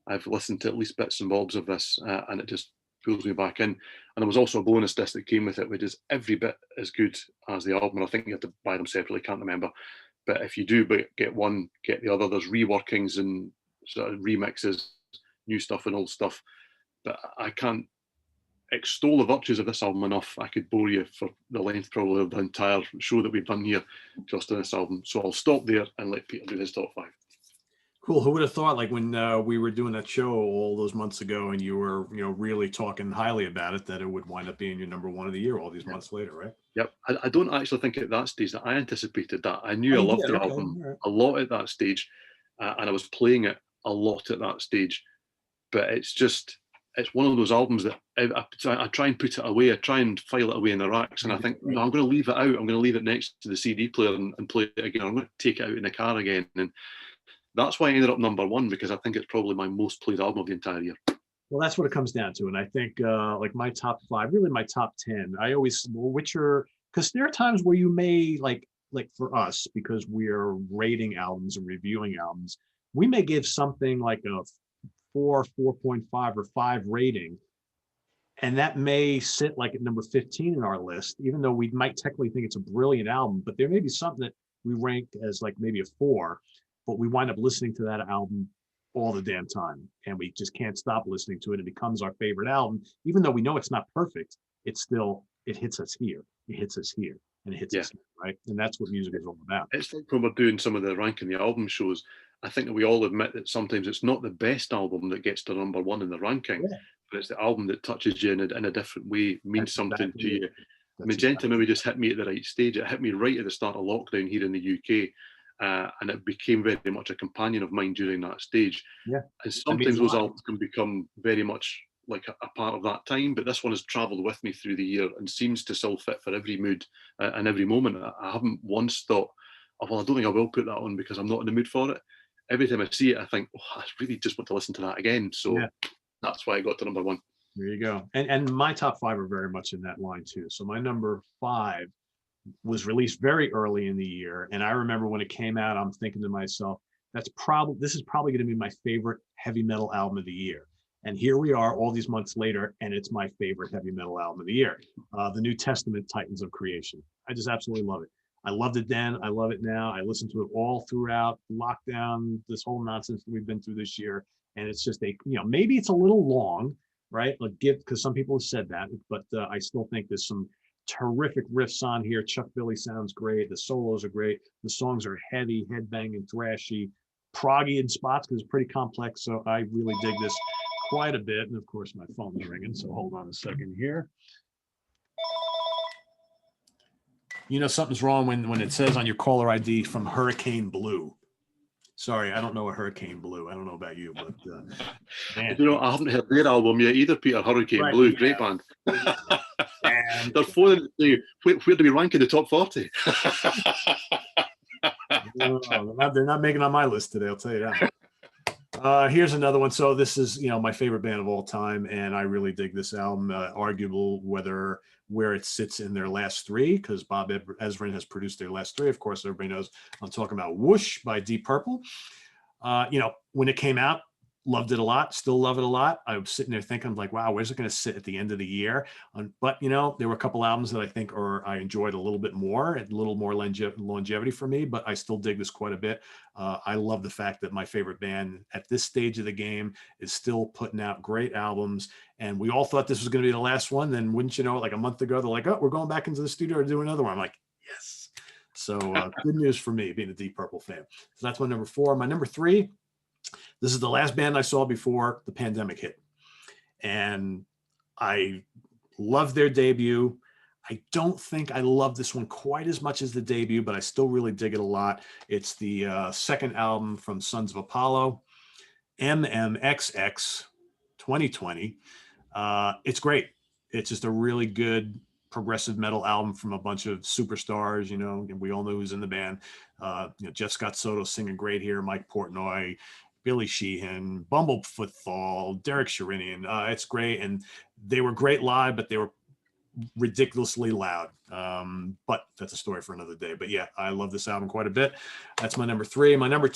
I've listened to at least bits and bobs of this, and it just pulls me back in. And there was also a bonus disc that came with it, which is every bit as good as the album. I think you have to buy them separately, can't remember. But if you do get one, get the other. There's reworkings and sort of remixes, new stuff and old stuff. But I can't extol the virtues of this album enough. I could bore you for the length probably of the entire show that we've done here just on this album. So I'll stop there and let Peter do his top 5. Cool. Who would have thought, like when we were doing that show all those months ago and you were, you know, really talking highly about it, that it would wind up being your number 1 of the year all these months later, right? Yep. I don't actually think at that stage that I anticipated that. I knew I loved the album a lot at that stage, and I was playing it a lot at that stage. But it's one of those albums that I try and put it away. I try and file it away in the racks, and I think, no, I'm going to leave it out. I'm going to leave it next to the CD player and play it again. I'm going to take it out in the car again. And that's why I ended up number 1, because I think it's probably my most played album of the entire year. Well, that's what it comes down to. And I think like my top 5, really my top 10, I always, because there are times where you may like for us, because we're rating albums and reviewing albums, we may give something like a 4, 4.5 or 5 rating. And that may sit like at number 15 in our list, even though we might technically think it's a brilliant album, but there may be something that we rank as like maybe a 4, but we wind up listening to that album all the damn time. And we just can't stop listening to it. It becomes our favorite album, even though we know it's not perfect. It hits us here. It hits us here. And it hits us here, right? And that's what music is all about. It's like when we're doing some of the ranking the album shows, I think that we all admit that sometimes it's not the best album that gets to number 1 in the ranking, but it's the album that touches you in a different way, means that's something exactly to you. Magenta maybe just hit me at the right stage. It hit me right at the start of lockdown here in the UK. And it became very much a companion of mine during that stage. Yeah. And sometimes those albums can become very much like a part of that time, but this one has travelled with me through the year and seems to still fit for every mood and every moment. I haven't once thought, oh, well, I don't think I will put that on because I'm not in the mood for it. every time I see it, I think, oh, I really just want to listen to that again. So Yeah. that's why I got to number one. There you go. And my top five are very much in that line too. So my number five was released very early in the year. And I remember when it came out, I'm thinking to myself, this is probably going to be my favorite heavy metal album of the year. And here we are all these months later, and it's my favorite heavy metal album of the year. The New Testament, Titans of Creation. I just absolutely love it. I loved it then. I love it now. I listened to it all throughout lockdown, this whole nonsense that we've been through this year. And it's just maybe it's a little long, right? Like because some people have said that, but I still think there's some terrific riffs on here. Chuck Billy sounds great. The solos are great. The songs are heavy, headbanging, thrashy, proggy in spots because it's pretty complex. So I really dig this quite a bit. And of course, my phone is ringing. So hold on a second here. Something's wrong when it says on your caller ID from Hurricane Blue. Sorry, I don't know a Hurricane Blue. I don't know about you, but man. I haven't heard their album yet either, Peter. Hurricane Blue, yeah. Great band. They're phoning where do we rank in the top 40? They're not making on my list today, I'll tell you that. Here's another one. So this is, my favorite band of all time, and I really dig this album. Arguable where it sits in their last three, because Bob Ezrin has produced their last three. Of course, everybody knows I'm talking about Whoosh by Deep Purple. When it came out, loved it a lot, still love it a lot. I was sitting there thinking, like, wow, where's it going to sit at the end of the year? But, there were a couple albums that I think I enjoyed a little bit more, a little more longevity for me, but I still dig this quite a bit. I love the fact that my favorite band at this stage of the game is still putting out great albums. And we all thought this was going to be the last one. Then wouldn't you know it, like a month ago, they're like, oh, we're going back into the studio to do another one. I'm like, yes. So good news for me being a Deep Purple fan. So that's my number four. My number three, this is the last band I saw before the pandemic hit. And I love their debut. I don't think I love this one quite as much as the debut, but I still really dig it a lot. It's the second album from Sons of Apollo, MMXX 2020. It's great. It's just a really good progressive metal album from a bunch of superstars, and we all know who's in the band. Jeff Scott Soto singing great here, Mike Portnoy, Billy Sheehan, Bumblefoot Thal, Derek Sherinian. It's great. And they were great live, but they were ridiculously loud. But that's a story for another day. But yeah, I love this album quite a bit. That's my number three. My number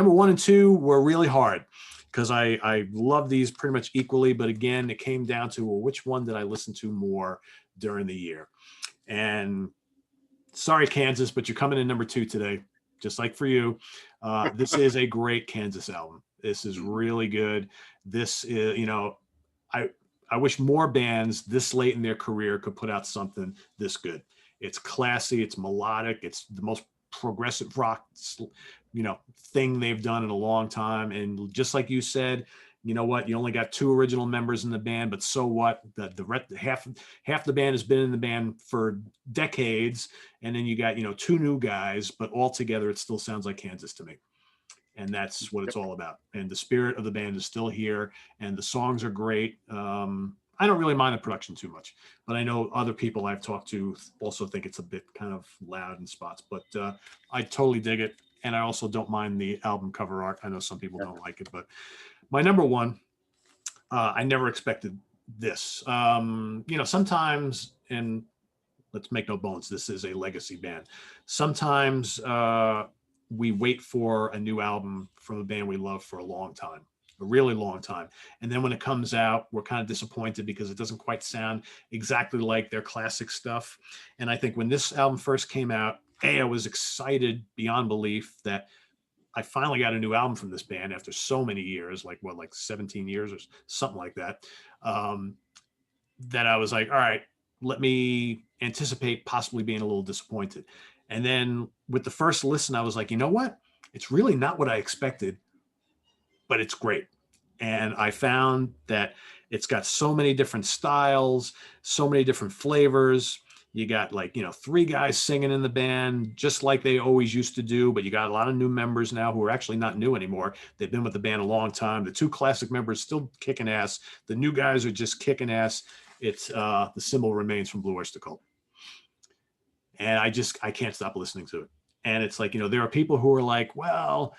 one and two were really hard because I love these pretty much equally. But again, it came down to, well, which one did I listen to more during the year? And sorry, Kansas, but you're coming in number two today. Just like for you, this is a great Kansas album. This is really good. This is, I wish more bands this late in their career could put out something this good. It's classy, it's melodic, it's the most progressive rock, thing they've done in a long time. And just like you said, you know what? You only got two original members in the band, but so what? Half the band has been in the band for decades, and then you got two new guys, but all together it still sounds like Kansas to me, and that's what it's all about. And the spirit of the band is still here, and the songs are great. I don't really mind the production too much, but I know other people I've talked to also think it's a bit kind of loud in spots. But I totally dig it, and I also don't mind the album cover art. I know some people don't like it, but my number one, I never expected this. Sometimes, and let's make no bones, this is a legacy band. Sometimes we wait for a new album from a band we love for a long time, a really long time. And then when it comes out, we're kind of disappointed because it doesn't quite sound exactly like their classic stuff. And I think when this album first came out, I was excited beyond belief that I finally got a new album from this band after so many years, like 17 years or something like that, that I was like, all right, let me anticipate possibly being a little disappointed. And then with the first listen, I was like, you know what? It's really not what I expected, but it's great. And I found that it's got so many different styles, so many different flavors. You got three guys singing in the band, just like they always used to do, but you got a lot of new members now who are actually not new anymore. They've been with the band a long time. The two classic members still kicking ass. The new guys are just kicking ass. It's The Symbol Remains from Blue Oyster Cult. And I can't stop listening to it. And it's like, there are people who are like, well,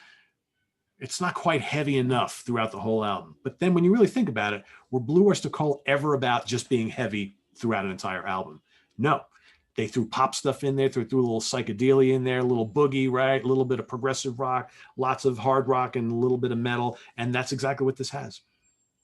It's not quite heavy enough throughout the whole album. But then when you really think about it, were Blue Oyster Cult ever about just being heavy throughout an entire album? No. They threw pop stuff in there, threw a little psychedelia in there, a little boogie, right? A little bit of progressive rock, lots of hard rock, and a little bit of metal. And that's exactly what this has.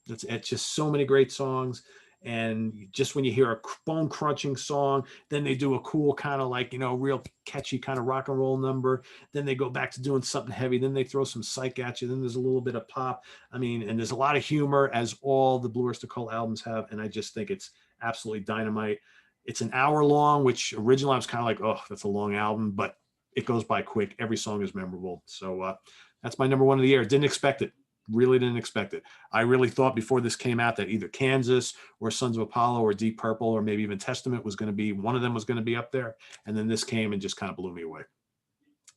It's just so many great songs. And just when you hear a bone crunching song, then they do a cool kind of like, real catchy kind of rock and roll number. Then they go back to doing something heavy. Then they throw some psych at you. Then there's a little bit of pop. I mean, and there's a lot of humor, as all the Blue Oyster Cult albums have. And I just think it's absolutely dynamite. It's an hour long, which originally I was kind of like, oh, that's a long album, but it goes by quick. Every song is memorable. So that's my number one of the year. Didn't expect it. Really didn't expect it. I really thought before this came out that either Kansas or Sons of Apollo or Deep Purple or maybe even Testament was going to be, one of them was going to be up there. And then this came and just kind of blew me away.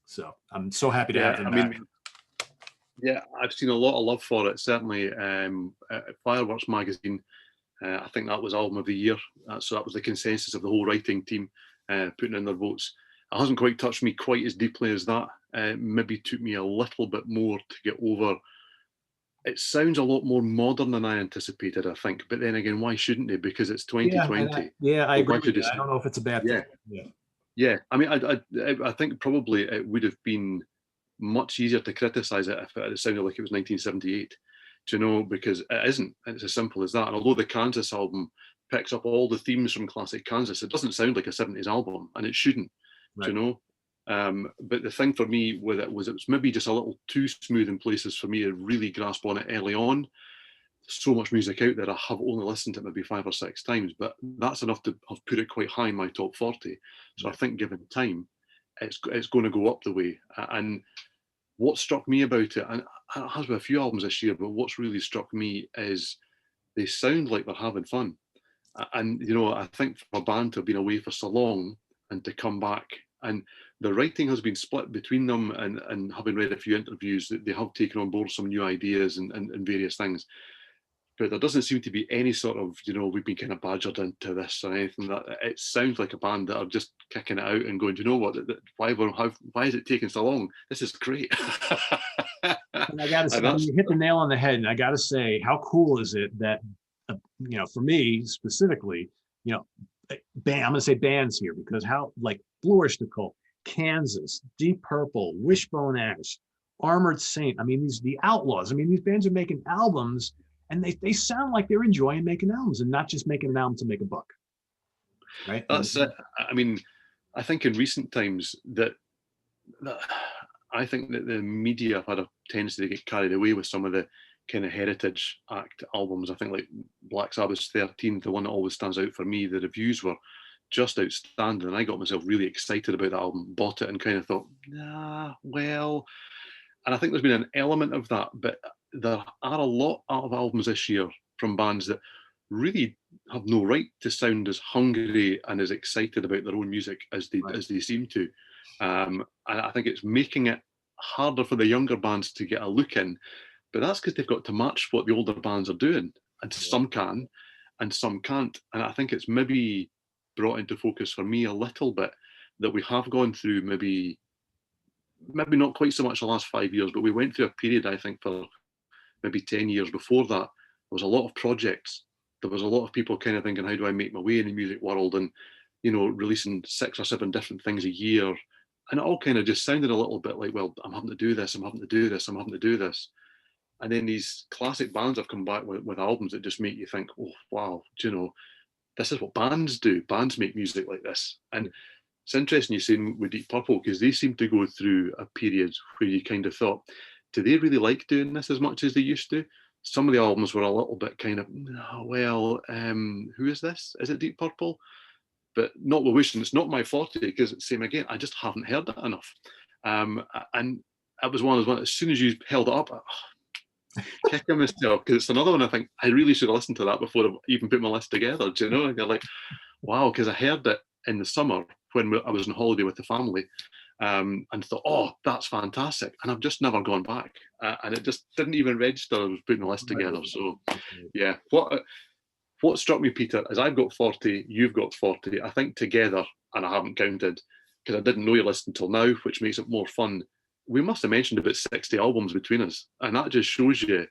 So I'm so happy to have them back. Yeah, I've seen a lot of love for it. Certainly, Fireworks magazine, I think that was album of the year. So that was the consensus of the whole writing team putting in their votes. It hasn't quite touched me quite as deeply as that. Maybe took me a little bit more to get over. It sounds a lot more modern than I anticipated, I think. But then again, why shouldn't it? Because it's 2020. I agree with you. I don't know if it's a bad thing. Yeah. I mean, I think probably it would have been much easier to criticize it if it sounded like it was 1978. Do you know? Because it isn't. It's as simple as that. And although the Kansas album picks up all the themes from classic Kansas, it doesn't sound like a 70s album, and it shouldn't. Right. Do you know? But the thing for me with it was maybe just a little too smooth in places for me to really grasp on it early on. So much music out there, I have only listened to it maybe 5 or 6 times, but that's enough to have put it quite high in my top 40. So I think given time, it's going to go up the way. And what struck me about it, and it has been a few albums this year, but what's really struck me is they sound like they're having fun. And, I think for a band to have been away for so long and to come back, and the writing has been split between them, and having read a few interviews, that they have taken on board some new ideas and various things. But there doesn't seem to be any sort of, we've been kind of badgered into this or anything. That it sounds like a band that are just kicking it out and going, do you know what? Why is it taking so long? This is great. And I got to say, you hit the nail on the head. And I got to say, how cool is it that, for me specifically, I'm going to say bands here, because how, like Blue Oyster Cult, Kansas, Deep Purple, Wishbone Ash, Armored Saint. I mean, the Outlaws. I mean, these bands are making albums, and they sound like they're enjoying making albums and not just making an album to make a buck. Right? That's it. I mean, I think in recent times that I think that the media have had a tendency to get carried away with some of the kind of heritage act albums. I think like Black Sabbath's 13, the one that always stands out for me, the reviews were just outstanding. And I got myself really excited about that album, bought it and kind of thought, well. And I think there's been an element of that, but there are a lot of albums this year from bands that really have no right to sound as hungry and as excited about their own music as they seem to. And I think it's making it harder for the younger bands to get a look in, but that's because they've got to match what the older bands are doing. And some can, and some can't. And I think it's maybe brought into focus for me a little bit that we have gone through maybe not quite so much the last 5 years, but we went through a period, I think, for maybe 10 years before that. There was a lot of projects. There was a lot of people kind of thinking, how do I make my way in the music world? And, releasing 6 or 7 different things a year. And it all kind of just sounded a little bit like, well, I'm having to do this, I'm having to do this, I'm having to do this. And then these classic bands have come back with albums that just make you think, oh, wow, this is what bands do. Bands make music like this. And it's interesting you saying with Deep Purple, because they seem to go through a period where you kind of thought, do they really like doing this as much as they used to? Some of the albums were a little bit kind of, who is this? Is it Deep Purple? But not with Wishing. It's not my forte, because same again, I just haven't heard it enough. And it was one of those ones, as soon as you held it up, kicking myself, because it's another one I think I really should have listened to that before I even put my list together. Do you know? And you're like, wow, because I heard it in the summer when I was on holiday with the family, and thought, oh, that's fantastic. And I've just never gone back. And it just didn't even register I was putting the list together. So, yeah. What struck me, Peter, is I've got 40, you've got 40. I think together, and I haven't counted, because I didn't know your list until now, which makes it more fun. we must have mentioned about 60 albums between us, and that just shows you,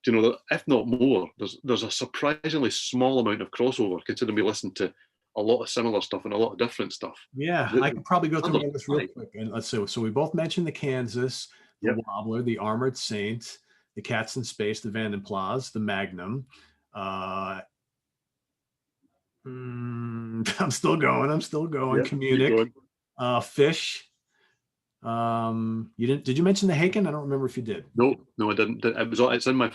you know, that if not more, there's a surprisingly small amount of crossover, considering we listen to a lot of similar stuff and a lot of different stuff. Yeah, I could probably go through this real Right. quick. And let's see. So we both mentioned the Kansas, the Yep. Wobbler, the Armored Saint, the Cats in Space, the Vanden Plas, the Magnum. I'm still going. I'm still going. Yep. Keep Communic, going. Fish. You didn't? Did you mention the Haken? I don't remember if you did. No, no, I didn't. It's in my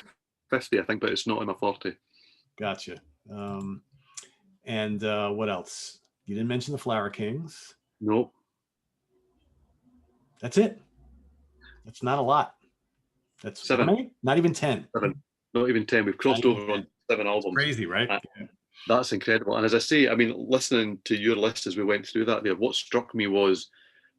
50, I think, but it's not in my 40. Gotcha. And what else? You didn't mention the Flower Kings. No. That's it. That's not a lot. That's 7. How many? Not even 10. 7. Not even 10. We've crossed over on 7 albums. Crazy, right? That's incredible. And as I say, I mean, listening to your list as we went through that there, what struck me was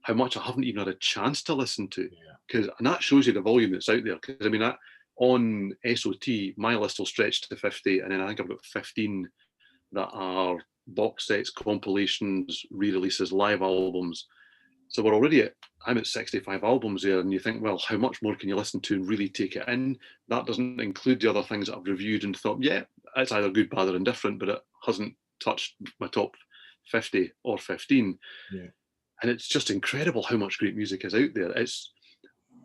how much I haven't even had a chance to listen to. And that shows you the volume that's out there. Because I mean, on SOT, my list will stretch to 50, and then I think I've got 15 that are box sets, compilations, re-releases, live albums. So we're already I'm at 65 albums there, and you think, well, how much more can you listen to and really take it in? That doesn't include the other things that I've reviewed and thought, yeah, it's either good, bad, or indifferent, but it hasn't touched my top 50 or 15. Yeah. And it's just incredible how much great music is out there. It's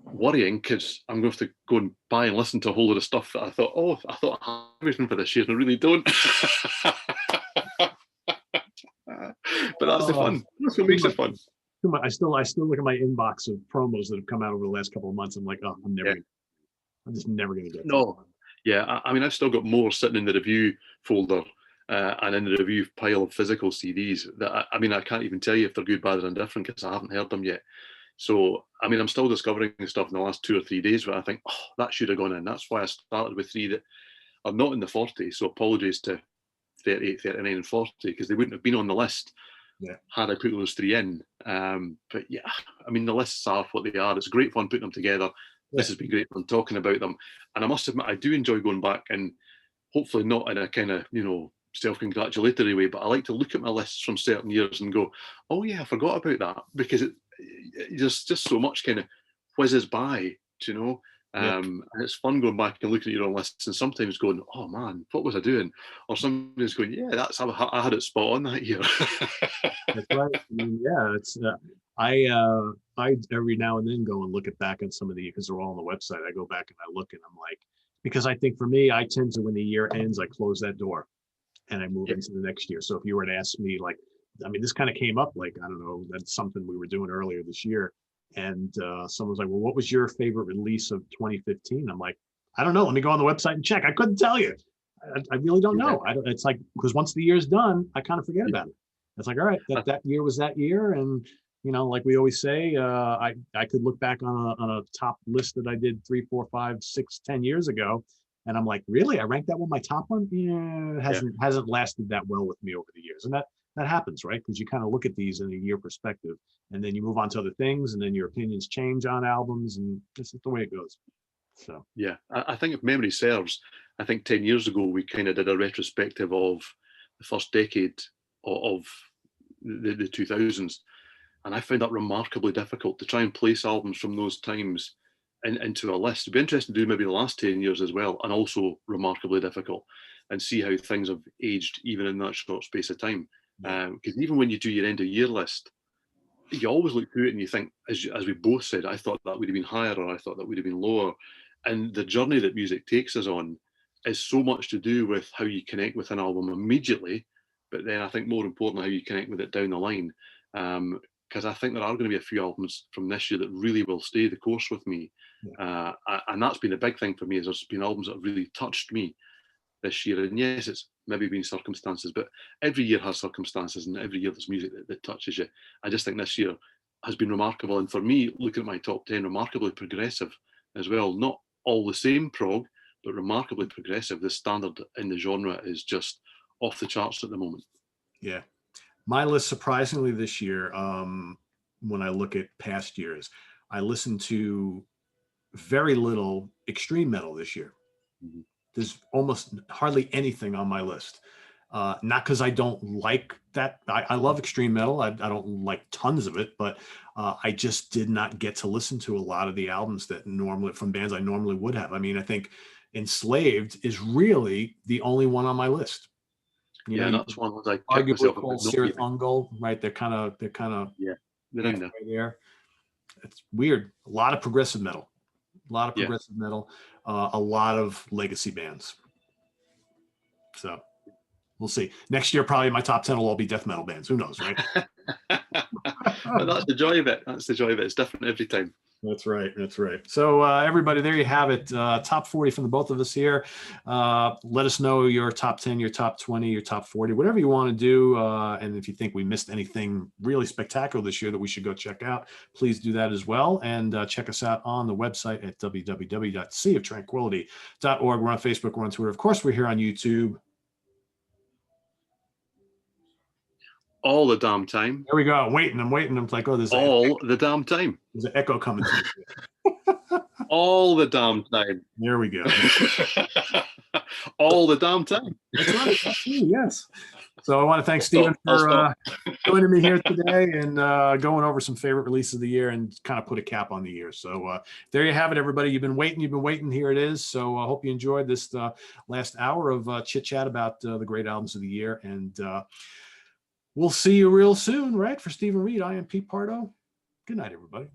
worrying because I'm going to have to go and buy and listen to a whole lot of stuff that I thought I had everything for this year, and I really don't. But that's the fun. That's what makes it fun. I still look at my inbox of promos that have come out over the last couple of months. I'm like, oh, I'm just never going to get no. Yeah, I mean, I've still got more sitting in the review folder and in the review pile of physical CDs that I mean, I can't even tell you if they're good, bad, or indifferent because I haven't heard them yet. So, I mean, I'm still discovering stuff in the last 2 or 3 days where I think, oh, that should have gone in. That's why I started with 3 that are not in the 40. So apologies to 38, 39, and 40 because they wouldn't have been on the list had I put those 3 in. But yeah, I mean, the lists are what they are. It's great fun putting them together. This has been great fun talking about them. And I must admit, I do enjoy going back and hopefully not in a kind of, you know, self-congratulatory way, but I like to look at my lists from certain years and go, oh yeah, I forgot about that because there's just so much kind of whizzes by, you know. And it's fun going back and looking at your own lists and sometimes going, oh man, what was I doing? Or somebody's going, yeah, that's how I had it spot on that year. That's right. I mean, yeah, it's I every now and then go and look at back on some of the, because they're all on the website. I go back and I look and I'm like, because I think for me, I tend to, when the year ends, I close that door and I move into the next year. So if you were to ask me, like, I mean, this kind of came up, like, I don't know, that's something we were doing earlier this year. And someone was like, well, what was your favorite release of 2015? I'm like, I don't know. Let me go on the website and check. I couldn't tell you. I really don't know. It's like, because once the year's done, I kind of forget about it. It's like, all right, that year was that year. And, you know, like we always say, I could look back on a top list that I did 3, 4, 5, 6, 10 years ago. And I'm like, really? I ranked that one my top one? Yeah, it hasn't lasted that well with me over the years. And that happens, right? Because you kind of look at these in a year perspective and then you move on to other things and then your opinions change on albums and this is the way it goes. So, yeah, I think if memory serves, I think 10 years ago, we kind of did a retrospective of the first decade of the 2000s. And I found that remarkably difficult to try and place albums from those times into a list. It'd be interesting to do maybe the last 10 years as well, and also remarkably difficult, and see how things have aged even in that short space of time. Because even when you do your end of year list, you always look through it and you think, as we both said, I thought that would have been higher or I thought that would have been lower. And the journey that music takes us on is so much to do with how you connect with an album immediately, but then I think more importantly, how you connect with it down the line. Because I think there are going to be a few albums from this year that really will stay the course with me. And that's been a big thing for me, is there's been albums that have really touched me this year. And yes, it's maybe been circumstances, but every year has circumstances and every year there's music that touches you. I just think this year has been remarkable. And for me, looking at my top 10, remarkably progressive as well. Not all the same prog, but remarkably progressive. The standard in the genre is just off the charts at the moment. Yeah. My list, surprisingly, this year, when I look at past years, I listened to very little extreme metal this year. There's almost hardly anything on my list. Not because I don't like that. I love extreme metal. I don't like tons of it, but I just did not get to listen to a lot of the albums that normally from bands I normally would have. I mean, I think Enslaved is really the only one on my list. Yeah, and that's one I kicked Arguably myself about called not being. Sirathungal, right? They're kind of Yeah, they're in halfway there. there. It's weird. A lot of progressive metal, a lot of Yeah. progressive metal, a lot of legacy bands. So we'll see. Next year, probably my top 10 will all be death metal bands. Who knows, right? But that's the joy of it. That's the joy of it. It's different every time. That's right. That's right. So everybody, there you have it. Top 40 from the both of us here. Let us know your top 10, your top 20, your top 40, whatever you want to do. And if you think we missed anything really spectacular this year that we should go check out, please do that as well. And check us out on the website at www.seaoftranquility.org. We're on Facebook. We're on Twitter. Of course, we're here on YouTube. All the damn time. There we go. I'm waiting. I'm like, oh, there's the damn time. There's an echo coming through. All the damn time. There we go. All the damn time. That's right. That's you, yes. So I want to thank Steven for joining me here today and going over some favorite releases of the year and kind of put a cap on the year. So there you have it, everybody. You've been waiting. Here it is. So I hope you enjoyed this last hour of chit chat about the great albums of the year. And we'll see you real soon, right? For Steven Reid, I am Pete Pardo. Good night, everybody.